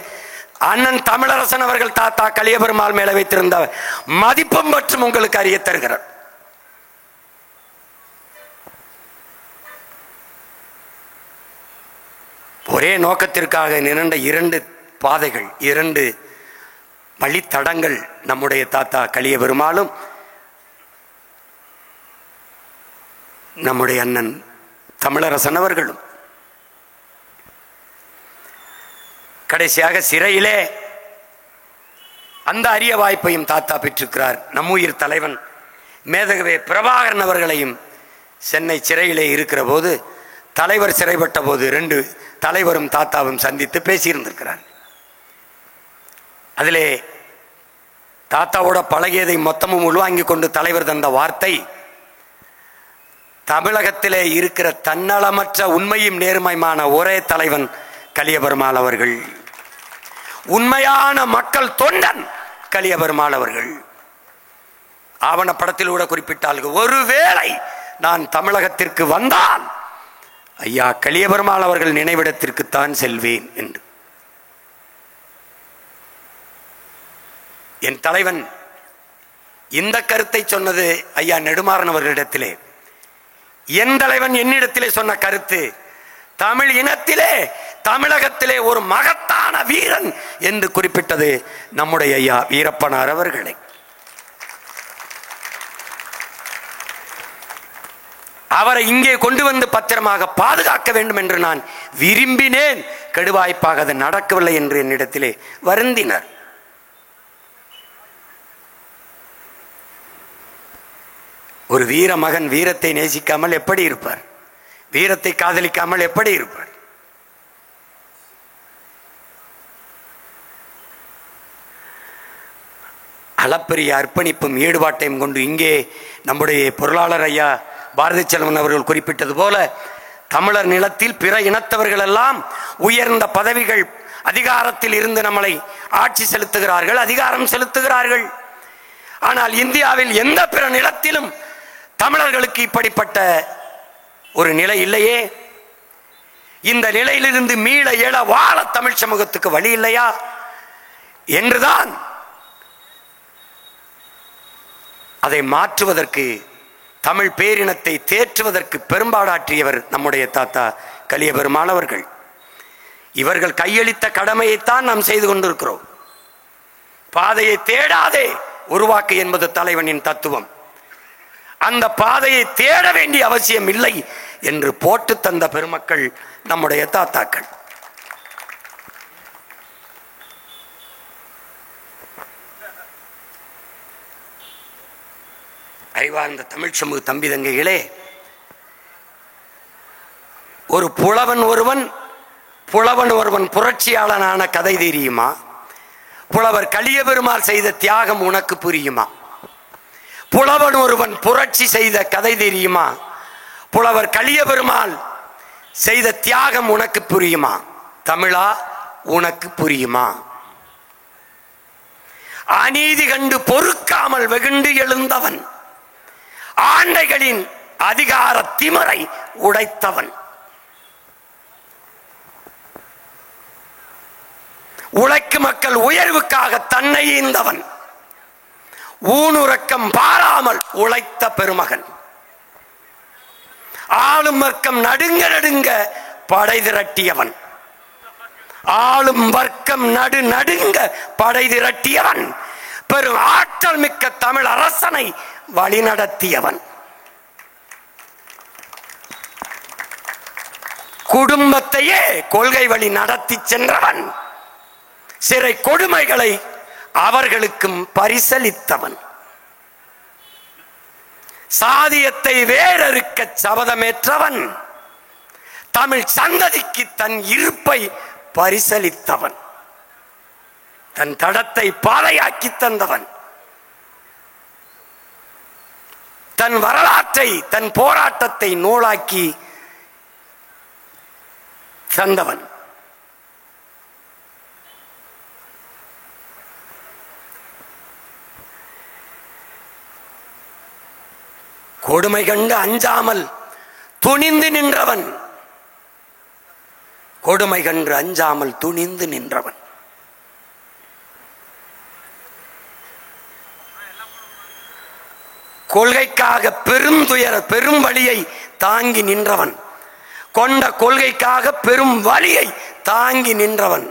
அண்ணன் தமிழரசன் அவர்கள் தாத்தா கலியபெருமாள் மேல வைத்திருந்த மதிப்பும் மற்றும் உங்களுக்கு அறிய தருகிறார். ஒரே நோக்கத்திற்காக நிரண்ட 2 பாதைகள், 2 வழித்தடங்கள் நம்முடைய தாத்தா கலியபெருமாளும் நம்முடைய அண்ணன் தமிழரசன் அவர்களும். கடைசியாக சிறையிலே அந்த அரிய வாய்ப்பையும் தாத்தா பெற்றிருக்கிறார். நம்முயிர் தலைவன் மேதகவே பிரபாகரன் அவர்களையும் சென்னை சிறையிலே இருக்கிற போது, தலைவர் சிறைப்பட்ட போது 2 தலைவரும் தாத்தாவும் சந்தித்து பேசியிருந்திருக்கிறார். அதிலே தாத்தாவோட பழகியதை மொத்தமும் உள்வாங்கி கொண்டு தலைவர் தந்த வார்த்தை, தமிழகத்திலே இருக்கிற தன்னலமற்ற உண்மையும் நேர்மையுமான ஒரே தலைவன் கலியபெருமாள் அவர்கள், உண்மையான மக்கள் தொண்டன் கலியபெருமாள் அவர்கள். ஆவணப்படத்தில் கூட குறிப்பிட்டார்கள், ஒருவேளை நான் தமிழகத்திற்கு வந்தால் ஐயா கலியபெருமாள் அவர்கள் நினைவிடத்திற்குத்தான் செல்வேன் என்று. என் தலைவன் இந்த கருத்தை சொன்னது ஐயா நெடுமாறன் அவர்களிடத்திலே. என் தலைவன் என்னிடத்திலே சொன்ன கருத்து, தமிழ் இனத்திலே தமிழகத்திலே ஒரு மகத்தான வீரன் என்று குறிப்பிட்டது நம்முடைய ஐயா வீரப்பனார் அவர்களை. அவரை இங்கே கொண்டு வந்து பத்திரமாக பாதுகாக்க வேண்டும் என்று நான் விரும்பினேன். கெடுவாய்ப்பாக அது நடக்கவில்லை என்று என்னிடத்திலே வருந்தினர். ஒரு வீர மகன் வீரத்தை நேசிக்காமல் எப்படி இருப்பார்? வீரத்தை காதலிக்காமல் எப்படி இருப்பார்? அளப்பரிய அர்ப்பணிப்பும் ஈடுபாட்டையும் கொண்டு இங்கே நம்முடைய பொருளாளர் ஐயா பாரதி செல்வன் அவர்கள் குறிப்பிட்டது போல, தமிழர் நிலத்தில் பிற இனத்தவர்கள் எல்லாம் உயர்ந்த பதவிகள் அதிகாரத்தில் இருந்து நம்மளை ஆட்சி செலுத்துகிறார்கள், அதிகாரம் செலுத்துகிறார்கள். ஆனால் இந்தியாவில் எந்த பிற நிலத்திலும் தமிழர்களுக்கு இப்படிப்பட்ட ஒரு நிலை இல்லையே. இந்த நிலையிலிருந்து மீள எழ வாழ தமிழ் சமூகத்துக்கு வழி இல்லையா என்றுதான் அதை மாற்றுவதற்கு, தமிழ் பேரினத்தை தேற்றுவதற்கு பெரும்பாடாற்றியவர் நம்முடைய தாத்தா கலியபெருமாள் அவர்கள். இவர்கள் கையளித்த கடமையைத்தான் நாம் செய்து கொண்டிருக்கிறோம். பாதையை தேடாதே உருவாக்கு என்பது தலைவனின் தத்துவம். அந்த பாதையை தேட வேண்டிய அவசியம் இல்லை என்று போட்டு தந்த பெருமக்கள் நம்முடைய தாத்தாக்கள். அறிவார்ந்த தமிழ் சமூக தம்பி தங்கைகளே, ஒரு புலவன் ஒருவன் புரட்சியாளனான கதை தெரியுமா? புலவர் கலியபெருமாள் செய்த தியாகம் உனக்கு புரியுமா? புலவன் ஒருவன் புரட்சி செய்த கதை தெரியுமா? புலவர் கலியபெருமாள் செய்த தியாகம் உனக்கு புரியுமா? தமிழா, உனக்கு புரியுமா? அநீதி கண்டு பொறுக்காமல் வெகுண்டு எழுந்தவன், ஆண்டைகளின் அதிகார திமிரை உடைத்தவன், உழைக்கும் மக்கள் உயர்வுக்காக தன்னை ஈந்தவன், ஊனுறக்கம் பாராமல் உழைத்த பெருமகன், ஆளும் வர்க்கம் நடுங்க நடுங்க படை திரட்டியவன், ஆளும் வர்க்கம் நடுங்க படை திரட்டியவன், பெரும் ஆற்றல் மிக்க தமிழ் அரசனை வழிநடத்தியவன், குடும்பத்தையே கொள்கை வழி நடத்தி சென்றவன், சிறை கொடுமைகளை அவர்களுக்கும் பரிசளித்தவன், சாதியத்தை வேறறுக்க சபதமேற்றவன், தமிழ் சந்ததிக்கு தன் இருப்பை பரிசளித்தவன், தன் தடத்தை பாதையாக்கி தந்தவன், தன் வரலாற்றை தன் போராட்டத்தை நூலாக்கி தந்தவன். கொடுமை கண்டு அஞ்சாமல் துணிந்து நின்றவன், கொடுமை கன்று அஞ்சாமல் துணிந்து நின்றவன். கொள்கைக்காக பெரும் துயர பெரும் வலியை தாங்கி நின்றவன். கொண்ட கொள்கைக்காக பெரும் வலியை தாங்கி நின்றவன்.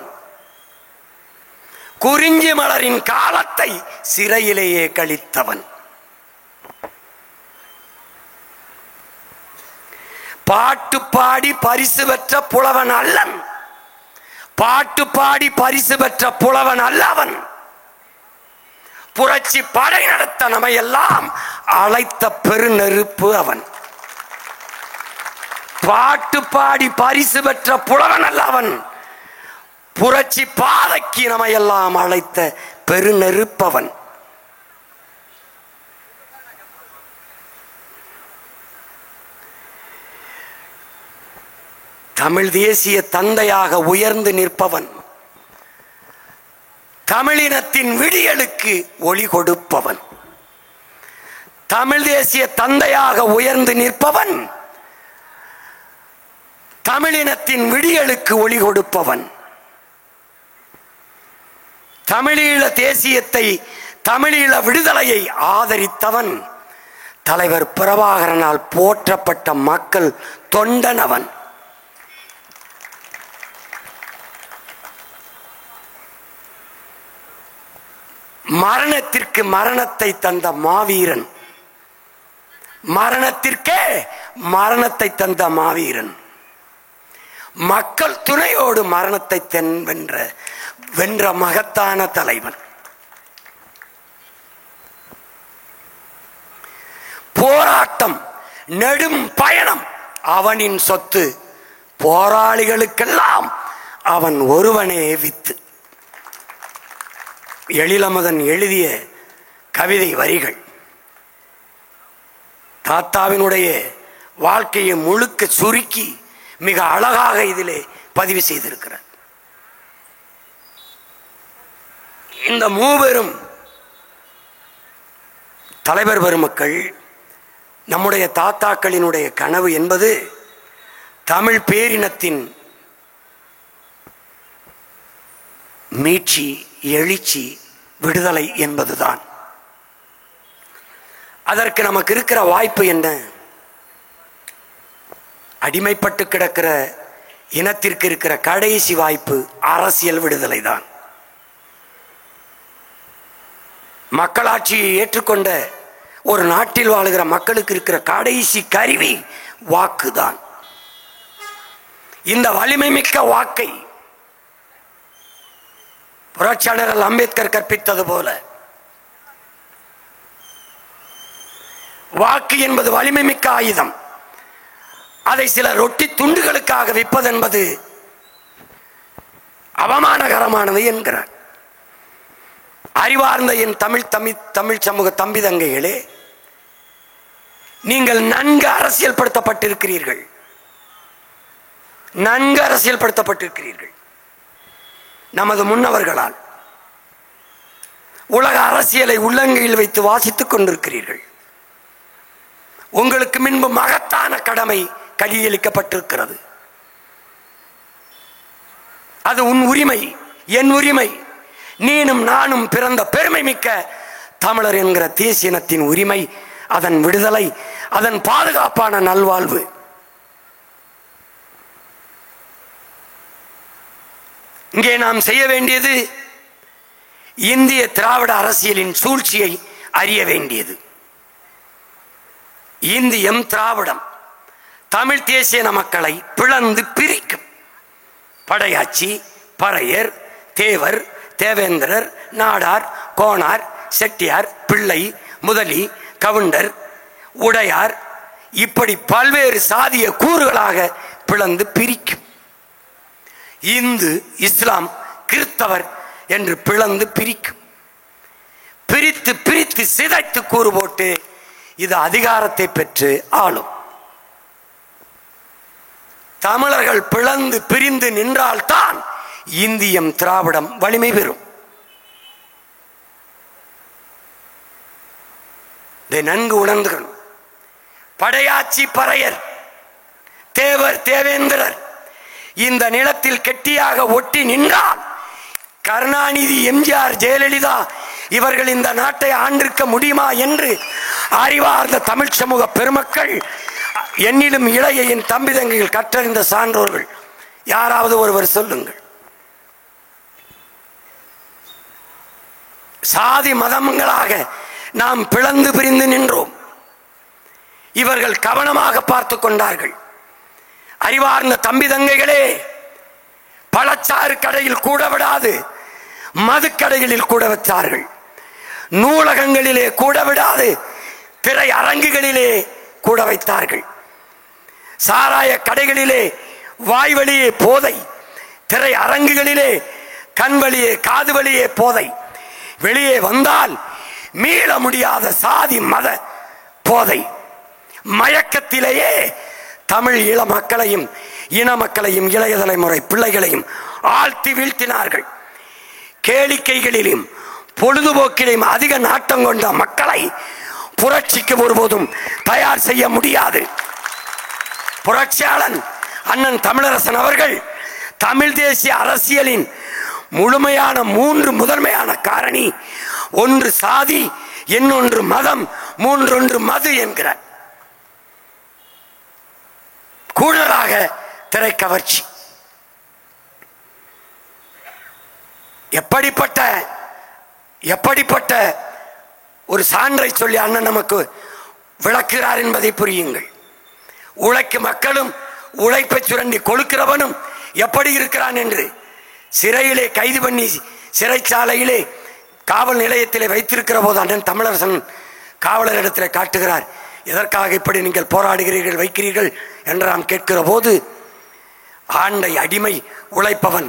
குறிஞ்சி மலரின் காலத்தை சிறையிலேயே கழித்தவன். பாட்டு பாடி பரிசு பெற்ற புலவன் அல்லன். பாட்டு பாடி பரிசு பெற்ற புலவன் அல்லவன். புரட்சி படை நடத்த நம்மையெல்லாம் அழைத்த பெருநெருப்பு அவன். பாட்டு பாடி பரிசு பெற்ற புலவன் அல்லவன். புரட்சி பாதைக்கு நம்மையெல்லாம் அழைத்த பெருநெருப்பவன். தமிழ் தேசிய தந்தையாக உயர்ந்து நிற்பவன். தமிழினத்தின் விடியலுக்கு ஒளி கொடுப்பவன். தமிழ் தேசிய தந்தையாக உயர்ந்து நிற்பவன். தமிழினத்தின் விடியலுக்கு ஒளி கொடுப்பவன். தமிழீழ தேசியத்தை, தமிழீழ விடுதலையை ஆதரித்தவன். தலைவர் பிரபாகரனால் போற்றப்பட்ட மக்கள் தொண்டனவன். மரணத்திற்கு மரணத்தை தந்த மாவீரன். மரணத்திற்கே மரணத்தை தந்த மாவீரன். மக்கள் துணையோடு மரணத்தை வென்ற மகத்தான தலைவன். போராட்டம் நெடும் பயணம் அவனின் சொத்து. போராளிகளுக்கெல்லாம் அவன் ஒருவனே வித்து. எழிலமுதன் எழுதிய கவிதை வரிகள் தாத்தாவினுடைய வாழ்க்கையை முழுக்க சுருக்கி மிக அழகாக இதிலே பதிவு செய்திருக்கிறார். இந்த மூவரும் தலைவர் பெருமக்கள், நம்முடைய தாத்தாக்களினுடைய கனவு என்பது தமிழ் பேரினத்தின் மீட்சி, எழுச்சி, விடுதலை என்பதுதான். அதற்கு நமக்கு இருக்கிற வாய்ப்பு என்ன? அடிமைப்பட்டு கிடக்கிற இனத்திற்கு இருக்கிற கடைசி வாய்ப்பு அரசியல் விடுதலை தான். மக்களாட்சியை ஏற்றுக்கொண்ட ஒரு நாட்டில் வாழுகிற மக்களுக்கு இருக்கிற கடைசி கருவி வாக்குதான். இந்த வலிமை மிக்க வாக்கை புரட்சியாளர் அம்பேத்கர் கற்பித்தது போல, வாக்கு என்பது வலிமை மிக்க ஆயுதம். அதை சில ரொட்டி துண்டுகளுக்காக விற்பதென்பது அவமானகரமானது என்கிறார். அறிவார்ந்த என் தமிழ் சமூக தம்பி தங்கைகளே, நீங்கள் நன்கு அரசியல் படுத்தப்பட்டிருக்கிறீர்கள். நன்கு அரசியல் படுத்தப்பட்டிருக்கிறீர்கள். நமது முன்னவர்களால் உலக அரசியலை உள்ளங்கையில் வைத்து வாசித்துக் கொண்டிருக்கிறீர்கள். உங்களுக்கு முன்பு மகத்தான கடமை கையளிக்கப்பட்டிருக்கிறது. அது உன் உரிமை, என் உரிமை. நீனும் நானும் பிறந்த பெருமை மிக்க தமிழர் என்கிற தேசியனத்தின் உரிமை, அதன் விடுதலை, அதன் பாதுகாப்பான நல்வாழ்வு. இங்கே நாம் செய்ய வேண்டியது இந்திய திராவிட அரசியலின் சூழ்ச்சியை அறிய வேண்டியது. இந்தியம், திராவிடம் தமிழ் தேசிய மக்களை பிளந்து பிரிக்கும். படையாச்சி, பறையர், தேவர், தேவேந்திரர், நாடார், கோனார், செட்டியார், பிள்ளை, முதலி, கவுண்டர், உடையார், இப்படி பல்வேறு சாதிய கூறுகளாக பிளந்து பிரிக்கும். இந்து, இஸ்லாம், கிறிஸ்தவர் என்று பிளந்து பிரிக்கும். பிரித்து பிரித்து சிதைத்து கூறு போட்டு இது அதிகாரத்தை பெற்று ஆளும். தமிழர்கள் பிளந்து பிரிந்து நின்றால்தான் இந்தியம், திராவிடம் வலிமை பெறும். இதை நன்கு உணர்ந்துகணும். படையாச்சி, பறையர், தேவர், தேவேந்திரர் இந்த நிலத்தில் கெட்டியாக ஒட்டி நின்றால் கருணாநிதி, எம்ஜிஆர், ஜெயலலிதா இவர்கள் இந்த நாட்டை ஆண்டிருக்க முடியுமா என்று அறிவார்ந்த தமிழ் சமூக பெருமக்கள், என்னிலும் இளைய என் தம்பி தங்கைகள், கற்றறிந்த சான்றோர்கள் யாராவது ஒருவர் சொல்லுங்கள். சாதி மதங்களாக நாம் பிளந்து பிரிந்து நின்றோம். இவர்கள் கவனமாக பார்த்து கொண்டார்கள். அறிவார்ந்த தம்பி தங்கைகளே, பழச்சாறு கடையில் கூட விடாது மதுக்கடைகளில் கூட வைத்தார்கள். நூலகங்களிலே கூட விடாது திரை அரங்குகளிலே கூட வைத்தார்கள். சாராய கடைகளிலே வாய்வழியே போதை, திரை அரங்குகளிலே கண் வழியே காது வழியே போதை, வெளியே வந்தால் மீள முடியாத சாதி மத போதை. மயக்கத்திலேயே தமிழ் இள மக்களையும் இன மக்களையும் இளைய தலைமுறை பிள்ளைகளையும் ஆழ்த்தி வீழ்த்தினார்கள். கேளிக்கைகளிலும் பொழுதுபோக்கிலும் அதிக நாட்டம் கொண்ட மக்களை புரட்சிக்கு ஒருபோதும் தயார் செய்ய முடியாது. புரட்சியாளன் அண்ணன் தமிழரசன் அவர்கள் தமிழ் தேசிய அரசியலின் முழுமையான 3 முதன்மையான காரணி, ஒன்று சாதி, இன்னொன்று மதம், மூன்றொன்று மது என்கிறார். கூடுதலாக திரைக்கவர்ச்சி. எப்படிப்பட்ட ஒரு சான்றை சொல்லி அண்ணன் நமக்கு விளக்குகிறார் என்பதை புரியுங்கள். உழைக்கும் மக்களும் உழைப்பை சுரண்டி கொழுக்கிறவனும் எப்படி இருக்கிறான் என்று சிறையிலே கைது பண்ணி சிறைச்சாலையிலே காவல் நிலையத்திலே வைத்திருக்கிற போது அண்ணன் தமிழரசன் காவலரிடத்தில் காட்டுகிறார். எதற்காக இப்படி நீங்கள் போராடுகிறீர்கள், வைக்கிறீர்கள் என்று நாம் கேட்கிற போது, ஆண்டை அடிமை, உழைப்பவன்,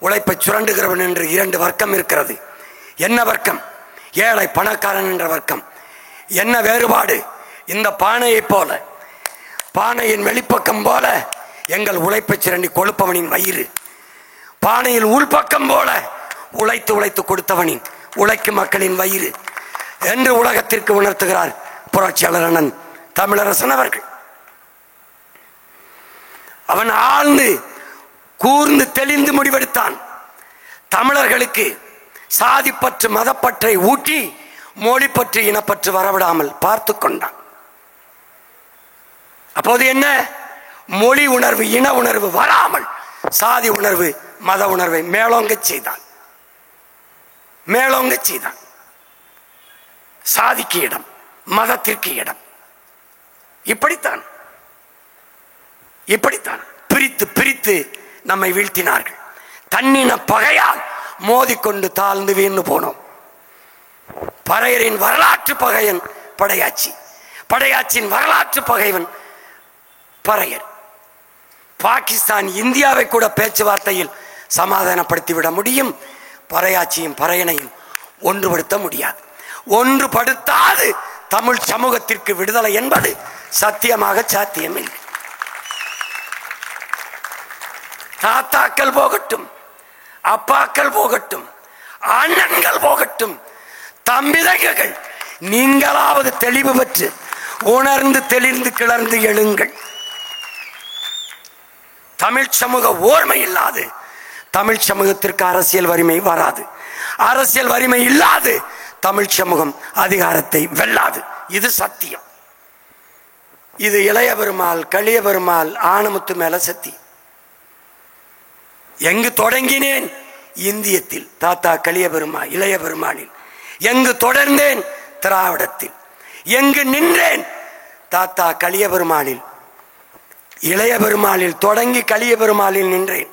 உழைப்பை சுரண்டுகிறவன் என்று 2 வர்க்கம் இருக்கிறது. என்ன வர்க்கம்? ஏழை பணக்காரன் என்ற வர்க்கம். என்ன வேறுபாடு? இந்த பானையை போல, பானையின் வெளிப்பக்கம் போல எங்கள் உழைப்பை சுரண்டி கொழுப்பவனின் வயிறு, பானையில் உள்பக்கம் போல உழைத்து உழைத்து கொடுத்தவனின் உழைக்கும் மக்களின் வயிறு என்று உலகத்திற்கு உணர்த்துகிறார் புரட்சியாளர் அண்ணன் தமிழரசன் அவர்கள். அவன் ஆழ்ந்து கூர்ந்து தெளிந்து முடிவெடுத்தான். தமிழர்களுக்கு சாதிப்பற்று மதப்பற்றை ஊட்டி மொழிப்பற்று இனப்பற்று வரவிடாமல் பார்த்து கொண்டான். அப்போது என்ன? மொழி உணர்வு இன உணர்வு வராமல் சாதி உணர்வு மத உணர்வை மேலோங்க செய்தான். சாதிக்கு இடம், மதத்திற்கு இடம். இப்படித்தான் பிரித்து பிரித்து நம்மை வீழ்த்தினார்கள். தன்னின பகையால் மோதிக்கொண்டு தாழ்ந்து வீழ்ந்து போனோம். பறையரின் வரலாற்று பகையன் படையாச்சி, படையாச்சியின் வரலாற்று பகைவன் பறையர். பாகிஸ்தான் இந்தியாவை கூட பேச்சுவார்த்தையில் சமாதானப்படுத்திவிட முடியும், பறையாச்சியும் பறையனையும் ஒன்றுபடுத்த முடியாது. ஒன்றுபடுத்தாது தமிழ் சமூகத்திற்கு விடுதலை என்பது சத்தியமாக சாத்தியமில்லை. தாத்தாக்கள் போகட்டும், அப்பாக்கள் போகட்டும், அண்ணன்கள் போகட்டும், தம்பிதங்கள், நீங்களாவது தெளிவு பெற்று உணர்ந்து தெளிந்து கிளர்ந்து எழுங்கள். தமிழ் சமூக ஓர்மை இல்லாது தமிழ் சமூகத்திற்கு அரசியல் வலிமை வராது. அரசியல் வலிமை இல்லாது தமிழ் சமூகம் அதிகாரத்தை வெல்லாது. இது சத்தியம். இது இளைய பெருமாள், கலிய பெருமாள், ஆனமுத்து மேல சத்தியம். எங்கு தொடங்கினேன்? இந்தியத்தில் தாத்தா கலிய பெருமாள் இளைய பெருமாளில். எங்கு தொடர்ந்தேன்? திராவிடத்தில். எங்கு நின்றேன்? தாத்தா கலிய பெருமாளில், இளைய பெருமாளில் தொடங்கி கலிய பெருமாளில் நின்றேன்.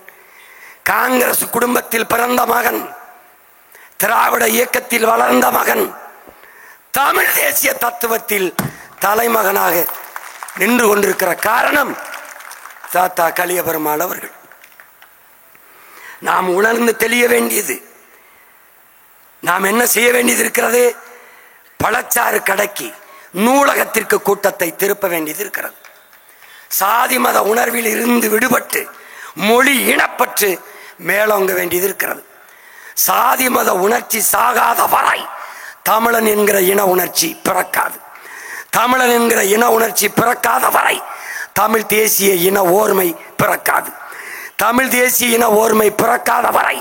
காங்கிரஸ் குடும்பத்தில் பிறந்த மகன், திராவிட இயக்கத்தில் வளர்ந்த மகன், தமிழ் தேசிய தத்துவத்தில் தலைமகனாக நின்று கொண்டிருக்கிற காரணம் தாத்தா கலிய பெருமாள் அவர்கள். நாம் உணர்ந்து தெளிய வேண்டியது, நாம் என்ன செய்ய வேண்டியது இருக்கிறது? பழச்சாறு கடைக்கு நூலகத்திற்கு கூட்டத்தை திருப்ப வேண்டியது இருக்கிறது. சாதி மத உணர்வில் இருந்து விடுபட்டு மொழி இனப்பற்று மேலோங்க வேண்டியது இருக்கிறது. சாதி மத உணர்ச்சி சாகாத வரை தமிழன் என்கிற இன உணர்ச்சி பிறக்காது. தமிழன் என்கிற இன உணர்ச்சி பிறக்காத வரை தமிழ் தேசிய இன ஓர்மை பிறக்காது. தமிழ் தேசிய இன ஓர்மை பிறக்காத வரை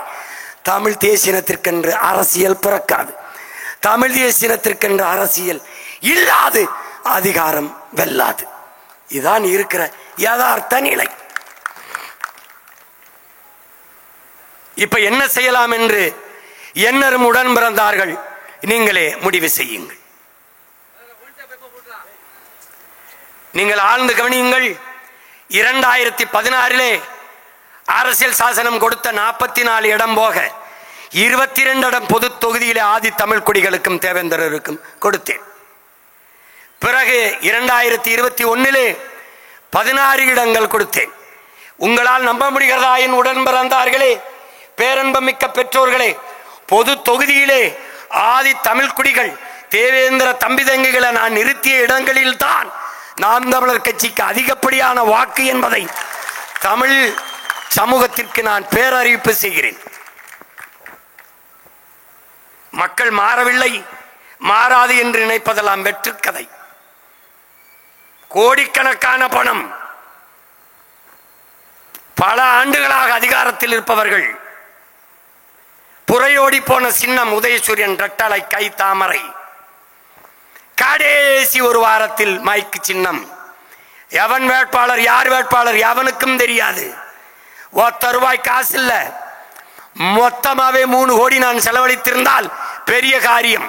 தமிழ் தேசியத்திற்கென்று அரசியல் பிறக்காது. தமிழ் தேசியத்திற்கென்று அரசியல் இல்லாது அதிகாரம் வெல்லாது. இதான் இருக்கிற யதார்த்த நிலை. இப்ப என்ன செய்யலாம் என்று என்னரும் உடன் பிறந்தார்கள், நீங்களே முடிவு செய்யுங்கள். நீங்கள் ஆழ்ந்து கவனியுங்கள். 2016 அரசியல் சாசனம் கொடுத்த 44 இடம் போக 22 இடம் பொது தொகுதியிலே ஆதி தமிழ் குடிகளுக்கும் தேவேந்திரருக்கும் கொடுத்தேன். பிறகு 2021 16 இடங்கள் கொடுத்தேன். உங்களால் நம்ப முடிகிறதா? என் உடன் பிறந்தார்களே, பேரன்பமிக்க பெற்றோர்களே, பொது தொகுதியிலே ஆதி தமிழ் குடிகள் தேவேந்திர தம்பிதங்கிகளை நான் நிறுத்திய இடங்களில் தான் நாம் தமிழர் கட்சிக்கு அதிகப்படியான வாக்கு என்பதை தமிழ் சமூகத்திற்கு நான் பேரறிவிப்பு செய்கிறேன். மக்கள் மாறவில்லை, மாறாது என்று நினைப்பதெல்லாம் வெற்றுக்கதை. கோடிக்கணக்கான பணம், பல ஆண்டுகளாக அதிகாரத்தில் இருப்பவர்கள், புறையோடி போன சின்னம் உதயசூரியன் ரெட்டலை கை தாமரை, கடைசி ஒரு வாரத்தில் மைக்கு சின்னம், எவன் வேட்பாளர் யார் வேட்பாளர் எவனுக்கும் தெரியாது. 1 ரூபாய் காசு இல்ல, மொத்தமாவே 3 கோடி நான் செலவழித்திருந்தால் பெரிய காரியம்.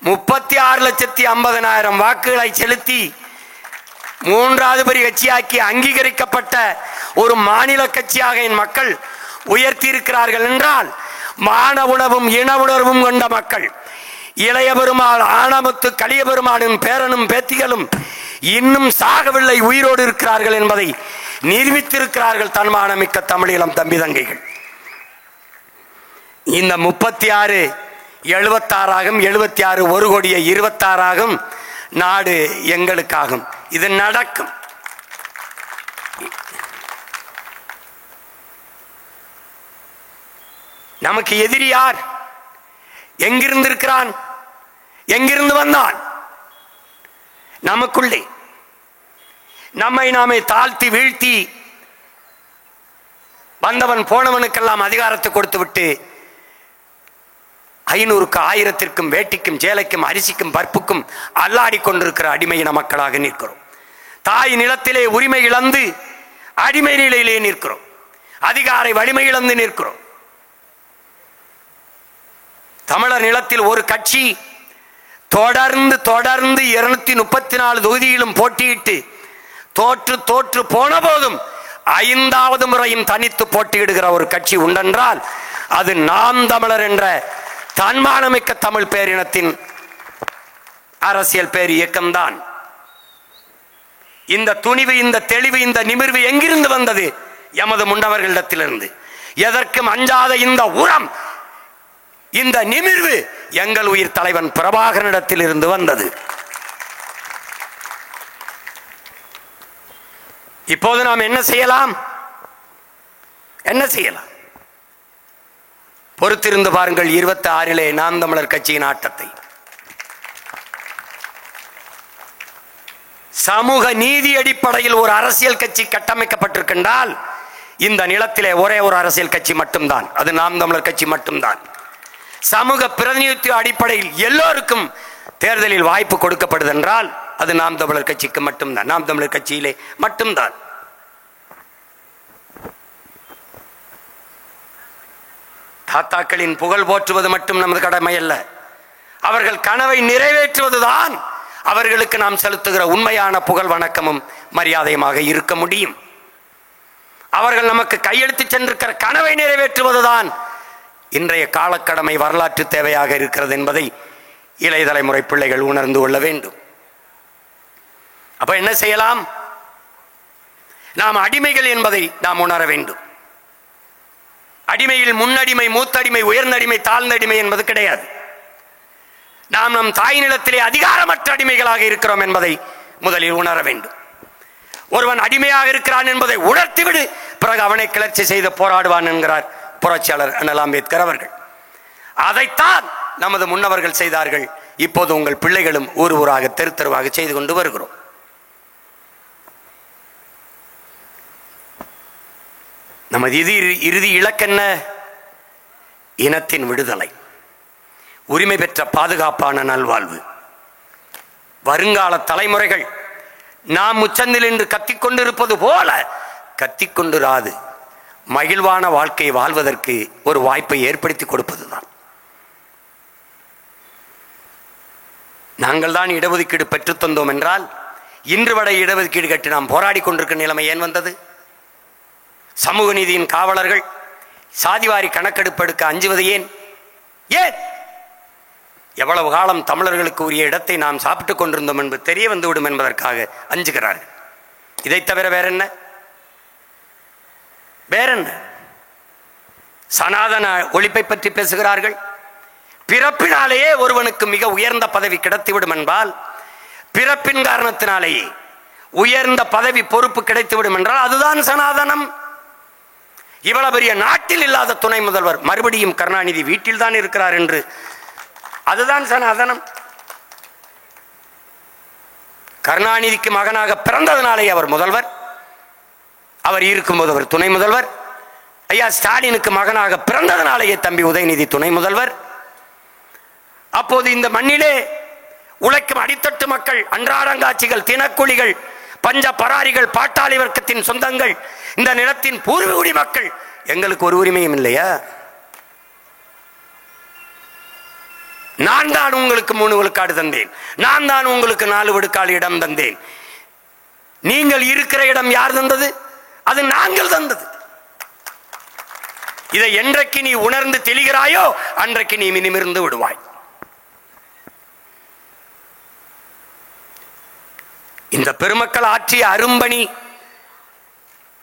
36,50,000 வாக்குகளை செலுத்தி 3வது பெரிய கட்சியாக்கி அங்கீகரிக்கப்பட்ட ஒரு மாநில கட்சியாக என் மக்கள் உயர்த்தி இருக்கிறார்கள் என்றால், மான உணவும் இன உணர்வும் கொண்ட மக்கள், இளைய பெருமாள் ஆணமுத்து கலிய பெருமாளின் பேரனும் பேத்திகளும் இன்னும் சாகவில்லை, உயிரோடு இருக்கிறார்கள் என்பதை நிரூபித்திருக்கிறார்கள் தன்மானமிக்க தமிழீழம் தம்பி தங்கைகள். இந்த 36 76 76 1 கோடியே 26 நாடு எங்களுக்காகும். இது நடக்கும். நமக்கு எதிரி யார்? எங்கிருந்து இருக்கிறான்? எங்கிருந்து வந்தான்? நமக்குள்ளே நம்மை நாமே தாழ்த்தி வீழ்த்தி வந்தவன் போனவனுக்கெல்லாம் அதிகாரத்தை கொடுத்து விட்டு 500க்கு 1000க்கும் வேட்டிக்கும் சேலைக்கும் அரிசிக்கும் பருப்புக்கும் அல்லாடி கொண்டிருக்கிற அடிமையின மக்களாக நிற்கிறோம். தாய் நிலத்திலே உரிமை இழந்து அடிமை நிலையிலே நிற்கிறோம். அதிகார வலிமை இழந்து நிற்கிறோம். தமிழர் நிலத்தில் ஒரு கட்சி தொடர்ந்து 234 தொகுதியிலும் போட்டியிட்டு தோற்று போன போதும் 5வது முறையும் தனித்து போட்டியிடுகிற ஒரு கட்சி உண்டென்றால் அது நாம் தமிழர் என்ற தன்மானமிக்க தமிழ் பேரினத்தின் அரசியல் பேர் இயக்கம்தான். இந்த துணிவு, இந்த தெளிவு, இந்த நிமிர்வு எங்கிருந்து வந்தது? எமது முன்னவர்களிடத்திலிருந்து. எதற்கும் அஞ்சாத இந்த உரம், இந்த நிமிர்வு எங்கள் உயிர் தலைவன் பிரபாகரனிடத்தில் இருந்து வந்தது. இப்போது நாம் என்ன செய்யலாம்? பொறுத்திருந்து பாருங்கள் 26 நாம் தமிழர் கட்சியின் ஆட்டத்தை. சமூக நீதி அடிப்படையில் ஒரு அரசியல் கட்சி கட்டமைக்கப்பட்டிருக்கின்றால் இந்த நிலத்திலே ஒரே ஒரு அரசியல் கட்சி மட்டும்தான், அது நாம் தமிழர் கட்சி மட்டும்தான். சமூக பிரதிநிதித்துவ அடிப்படையில் எல்லோருக்கும் தேர்தலில் வாய்ப்பு கொடுக்கப்படுது என்றால் அது நாம் தமிழர் கட்சிக்கு மட்டும்தான், நாம் தமிழர் கட்சியிலே மட்டும்தான். தாத்தாக்களின் புகழ் போற்றுவது மட்டும் நமது கடமை அல்ல, அவர்கள் கனவை நிறைவேற்றுவதுதான் அவர்களுக்கு நாம் செலுத்துகிற உண்மையான புகழ் வணக்கமும் மரியாதையுமாக இருக்க முடியும். அவர்கள் நமக்கு கையெழுத்து சென்றிருக்கிற கனவை நிறைவேற்றுவதுதான் இன்றைய காலக்கடமை, வரலாற்று தேவையாக இருக்கிறது என்பதை இளைய தலைமுறை பிள்ளைகள் உணர்ந்து கொள்ள வேண்டும். அப்ப என்ன செய்யலாம்? நாம் அடிமைகள் என்பதை நாம் உணர வேண்டும். அடிமையில் முன்னடிமை, மூத்தடிமை, உயர்ந்தடிமை, தாழ்ந்தடிமை என்பது கிடையாது. நாம் நம் தாய் நிலத்திலே அதிகாரமற்ற அடிமைகளாக இருக்கிறோம் என்பதை முதலில் உணர வேண்டும். ஒருவன் அடிமையாக இருக்கிறான் என்பதை உணர்த்திவிடு, பிறகு அவனை கிளர்ச்சி செய்து போராடுவான் என்கிறார் புரட்சியாளர் அண்ணல் அம்பேத்கர் அவர்கள். அதைத்தான் நமது முன்னவர்கள் செய்தார்கள். இப்போது உங்கள் பிள்ளைகளும் ஊர் ஊராக தெரு தெருவாக செய்து கொண்டு வருகிறோம். நமது இறுதி இலக்கென்ன? இனத்தின் விடுதலை, உரிமை பெற்ற பாதுகாப்பான நல்வாழ்வு. வருங்கால தலைமுறைகள் நாம் உச்சந்தில் என்று கத்திக்கொண்டிருப்பது போல கத்திக்கொண்டிராது மகிழ்வான வாழ்க்கையை வாழ்வதற்கு ஒரு வாய்ப்பை ஏற்படுத்தி கொடுப்பதுதான். நாங்கள் தான் இடஒதுக்கீடு பெற்றுத் தந்தோம் என்றால் இன்று வரை இடஒதுக்கீடு கட்டி நாம் போராடி கொண்டிருக்கிற நிலைமை ஏன் வந்தது? சமூக நீதியின் காவலர்கள் சாதிவாரி கணக்கெடுப்பு எடுக்க அஞ்சுவது ஏன்? ஏன்? எவ்வளவு காலம் தமிழர்களுக்கு உரிய இடத்தை நாம் சாப்பிட்டுக் கொண்டிருந்தோம் என்பது தெரிய வந்துவிடும் என்பதற்காக அஞ்சுகிறார்கள். இதை தவிர வேற என்ன? வேறென்ன? சனாதன ஒழிப்பை பற்றி பேசுகிறார்கள். பிறப்பினாலேயே ஒருவனுக்கு மிக உயர்ந்த பதவி கிடைத்துவிடும் என்பால், பிறப்பின் காரணத்தினாலேயே உயர்ந்த பதவி பொறுப்பு கிடைத்துவிடும் என்றால் அதுதான் சனாதனம். இவ்வளவு பெரிய நாட்டில் இல்லாத துணை முதல்வர் மறுபடியும் கருணாநிதி வீட்டில் தான் இருக்கிறார் என்று, அதுதான் சனாதனம். கருணாநிதிக்கு மகனாக பிறந்ததனாலே அவர் முதல்வர், அவர் இருக்கும்போது அவர் துணை முதல்வர். ஐயா ஸ்டாலினுக்கு மகனாக பிறந்ததனாலேயே தம்பி உதயநிதி துணை முதல்வர். அப்போது இந்த மண்ணிலே உழைக்கும் அடித்தட்டு மக்கள், அன்றாடங்காட்சிகள், தினக்கூலிகள், பஞ்ச பராரிகள், பாட்டாளி வர்க்கத்தின் சொந்தங்கள், இந்த நிலத்தின் பூர்வீகுடி மக்கள், எங்களுக்கு ஒரு உரிமையும் இல்லையா? நான் தான் உங்களுக்கு 3 விழுக்காடு தந்தேன், நான் தான் உங்களுக்கு 4 விழுக்காடு இடம் தந்தேன். நீங்கள் இருக்கிற இடம் யார் தந்தது? அது நாங்கள் தந்தது. இதை என்றைக்கு நீ உணர்ந்து தெளிகிறாயோ அன்றைக்கு நீ நிமிர்ந்து விடுவாய். இந்த பெருமக்கள் ஆற்றிய அரும்பணி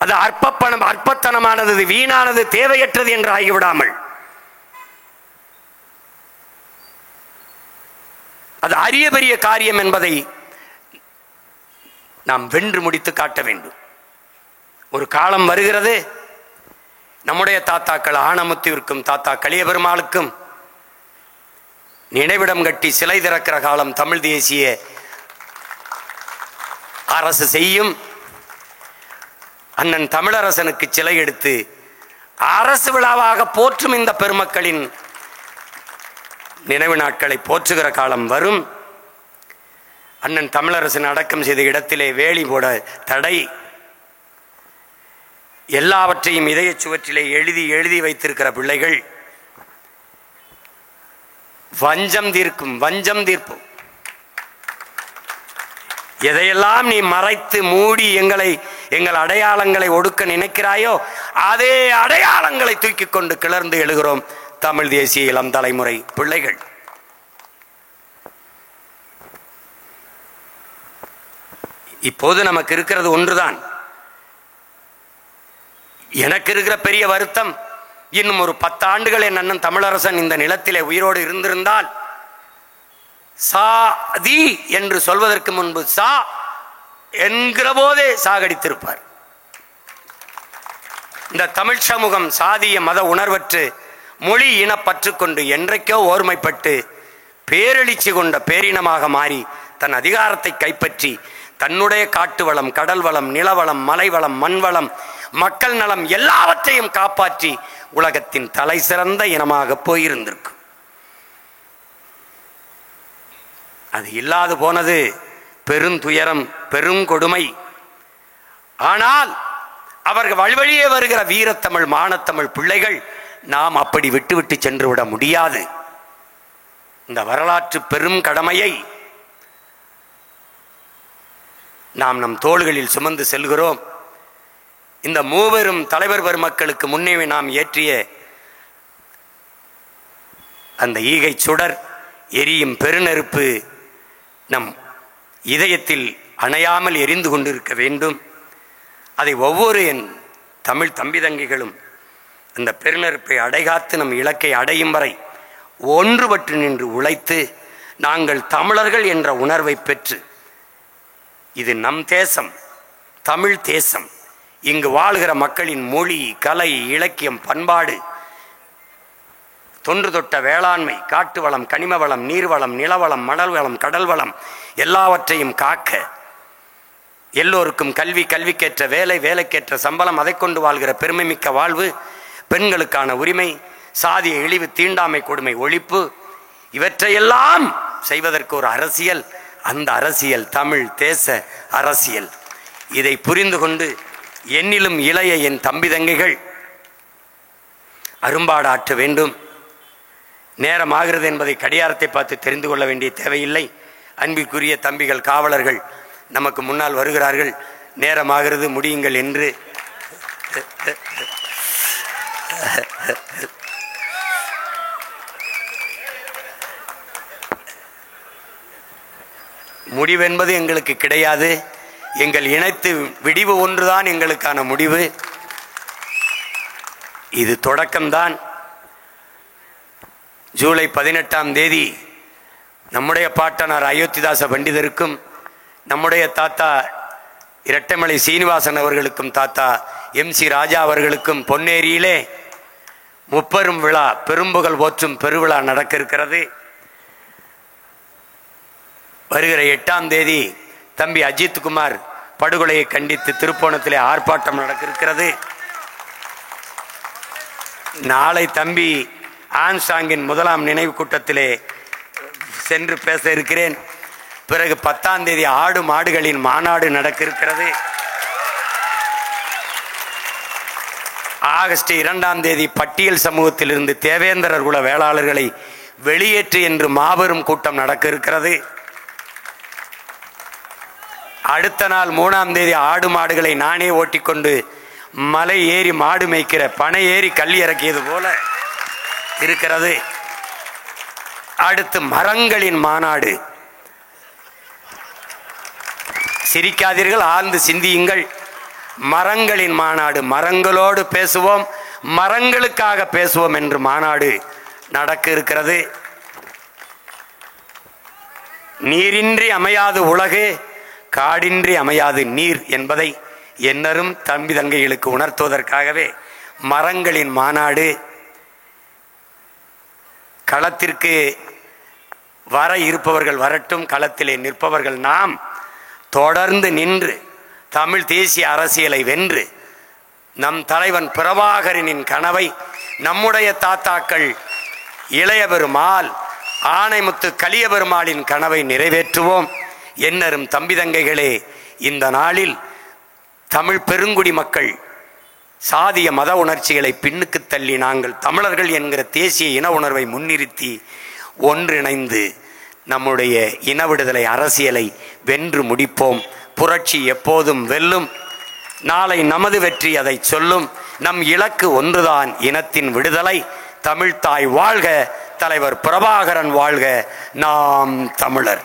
அது அற்பத்தனமானது, வீணானது, தேவையற்றது என்று ஆகிவிடாமல் அது அரிய பெரிய காரியம் என்பதை நாம் வென்று முடித்து காட்ட வேண்டும். ஒரு காலம் வருகிறது, நம்முடைய தாத்தாக்கள் ஆனமுத்துவிற்கும் தாத்தா கலியபெருமாளுக்கும் நினைவிடம் கட்டி சிலை திறக்கிற காலம் தமிழ் தேசிய அரசு செய்யும். அண்ணன் தமிழரசனுக்கு சிலை எடுத்து அரசு விழாவாக போற்றும் இந்த பெருமக்களின் நினைவு நாட்களை போற்றுகிற காலம் வரும். அண்ணன் தமிழரசன் அடக்கம் செய்த இடத்திலே வேலி போட தடை, எல்லாவற்றையும் இதய சுவற்றிலே எழுதி எழுதி வைத்திருக்கிற பிள்ளைகள் வஞ்சம் தீர்ப்போம். எதையெல்லாம் நீ மறைத்து மூடி எங்கள் அடையாளங்களை ஒடுக்க நினைக்கிறாயோ அதே அடையாளங்களை தூக்கி கொண்டு கிளர்ந்து எழுகிறோம் தமிழ் தேசிய இளம் தலைமுறை பிள்ளைகள். இப்போது நமக்கு இருக்கிறது ஒன்றுதான். எனக்கு இருக்கிற பெரிய வருத்தம், இன்னும் ஒரு 10 ஆண்டுகள் என் அண்ணன் தமிழரசன் இந்த நிலத்திலே உயிரோடு இருந்திருந்தால் சாதி என்று சொல்வதற்கு முன்பு சா என்கிற போதே சாகடித்திருப்பார். இந்த தமிழ் சமூகம் சாதிய மத உணர்வற்று மொழி இனப்பற்று கொண்டு என்றைக்கோ ஓர்மைப்பட்டு பேரெழுச்சி கொண்ட பேரினமாக மாறி தன் அதிகாரத்தை கைப்பற்றி தன்னுடைய காட்டு வளம், கடல் வளம், நிலவளம், மலைவளம், மண்வளம், மக்கள் நலம் எல்லாவற்றையும் காப்பாற்றி உலகத்தின் தலை சிறந்த இனமாக போயிருந்திருக்கும். அது இல்லாது போனது பெருந்துயரம், பெருங்கொடுமை. ஆனால் அவர்கள் வழிவழியே வருகிற வீரத்தமிழ், மானத்தமிழ் பிள்ளைகள் நாம் அப்படி விட்டுவிட்டு சென்று விட முடியாது. இந்த வரலாற்று பெரும் கடமையை நாம் நம் தோள்களில் சுமந்து செல்கிறோம். இந்த மூவரும் தலைவர் பெருமக்களுக்கு முன்னே நாம் ஏற்றிய அந்த ஈகை சுடர், எரியும் பெருநெருப்பு நம் இதயத்தில் அணையாமல் எரிந்து கொண்டிருக்க வேண்டும். அதை ஒவ்வொரு என் தமிழ் தம்பி தங்கிகளும் அந்த பெருநெருப்பை அடைகாத்து நம் இலக்கை அடையும் வரை ஒன்றுபட்டு நின்று உழைத்து நாங்கள் தமிழர்கள் என்ற உணர்வை பெற்று, இது நம் தேசம், தமிழ் தேசம், இங்கு வாழ்கிற மக்களின் மொழி, கலை, இலக்கியம், பண்பாடு, தொன்று தொட்ட வேளாண்மை, காட்டு வளம், கனிம வளம், நீர்வளம், நிலவளம், மணல் வளம், கடல் வளம் எல்லாவற்றையும் காக்க எல்லோருக்கும் கல்வி, கல்விக்கேற்ற வேலை, வேலைக்கேற்ற சம்பளம், அதை கொண்டு வாழ்கிற பெருமைமிக்க வாழ்வு, பெண்களுக்கான உரிமை, சாதிய இழிவு, தீண்டாமை, கொடுமை ஒழிப்பு, இவற்றையெல்லாம் செய்வதற்கு ஒரு அரசியல். அந்த அரசியல் தமிழ் தேச அரசியல். இதை புரிந்து கொண்டு என்னிலும் இளைய என் தம்பி தங்கைகள் அரும்பாடாற்ற வேண்டும். நேரமாகிறது என்பதை கடியாரத்தை பார்த்து தெரிந்து கொள்ள வேண்டிய தேவையில்லை. அன்பிற்குரிய தம்பிகள் காவலர்கள் நமக்கு முன்னால் வருகிறார்கள். நேரமாகிறது, முடியுங்கள் என்று முடிவென்பது எங்களுக்கு கிடையாது. எங்கள் இணைத்து விடிவு ஒன்றுதான் எங்களுக்கான முடிவு. இது தொடக்கம்தான். ஜூலை 18ஆம் தேதி நம்முடைய பாட்டனார் அயோத்திதாச பண்டிதருக்கும், நம்முடைய தாத்தா இரட்டைமலை சீனிவாசன் அவர்களுக்கும், தாத்தா MC ராஜா அவர்களுக்கும் பொன்னேரியிலே முப்பெரும் விழா, பெரும்புகழ் போற்றும் பெருவிழா நடக்க இருக்கிறது. வருகிற 8ஆம் தேதி தம்பி அஜித்குமார் படுகொலையை கண்டித்து திருப்போணத்திலே ஆர்ப்பாட்டம் நடக்க இருக்கிறது. நாளை தம்பி ஆம்ஸ்ட்ராங்கின் 1ஆம் நினைவு கூட்டத்திலே சென்று பேச இருக்கிறேன். பிறகு 10ஆம் தேதி ஆடு மாடுகளின் மாநாடு நடக்க இருக்கிறது. ஆகஸ்ட் 2ஆம் தேதி பட்டியல் சமூகத்திலிருந்து தேவேந்திரர் குல வேளாளர்களை வெளியேற்று என்று மாபெரும் கூட்டம் நடக்க இருக்கிறது. அடுத்த நாள் 3ஆம் தேதி ஆடு மாடுகளை நானே ஓட்டிக்கொண்டு மலை ஏறி மாடு மேய்க்கிற பனை ஏறி கல் இறக்கியது போல இருக்கிறது. அடுத்து மரங்களின் மாநாடு. சிரிக்காதீர்கள், ஆழ்ந்து சிந்தியுங்கள். மரங்களின் மாநாடு. மரங்களோடு பேசுவோம், மரங்களுக்காக பேசுவோம் என்று மாநாடு நடக்க இருக்கிறது. நீரின்றி அமையாது உலகு, காடின்றி அமையாது நீர் என்பதை என்னரும் தம்பி தங்கைகளுக்கு உணர்த்துவதற்காகவே மரங்களின் மாநாடு. களத்திற்கு வர இருப்பவர்கள் வரட்டும், களத்திலே நிற்பவர்கள் நாம் தொடர்ந்து நின்று தமிழ் தேசிய அரசியலை வென்று நம் தலைவன் பிரபாகரனின் கனவை நம்முடைய தாத்தாக்கள் இளைய பெருமாள் ஆணைமுத்து கலிய பெருமாளின் கனவை நிறைவேற்றுவோம். என்னரும் தம்பி தங்கைகளே, இந்த நாளில் தமிழ் பெருங்குடி மக்கள் சாதிய மத உணர்ச்சிகளை பின்னுக்கு தள்ளி நாங்கள் தமிழர்கள் என்கிற தேசிய இன உணர்வை முன்னிறுத்தி ஒன்றிணைந்து நம்முடைய இன விடுதலை அரசியலை வென்று முடிப்போம். புரட்சி எப்போதும் வெல்லும். நாளை நமது வெற்றி அதை சொல்லும். நம் இலக்கு ஒன்றுதான், இனத்தின் விடுதலை. தமிழ்தாய் வாழ்க, தலைவர் பிரபாகரன் வாழ்க, நாம் தமிழர்.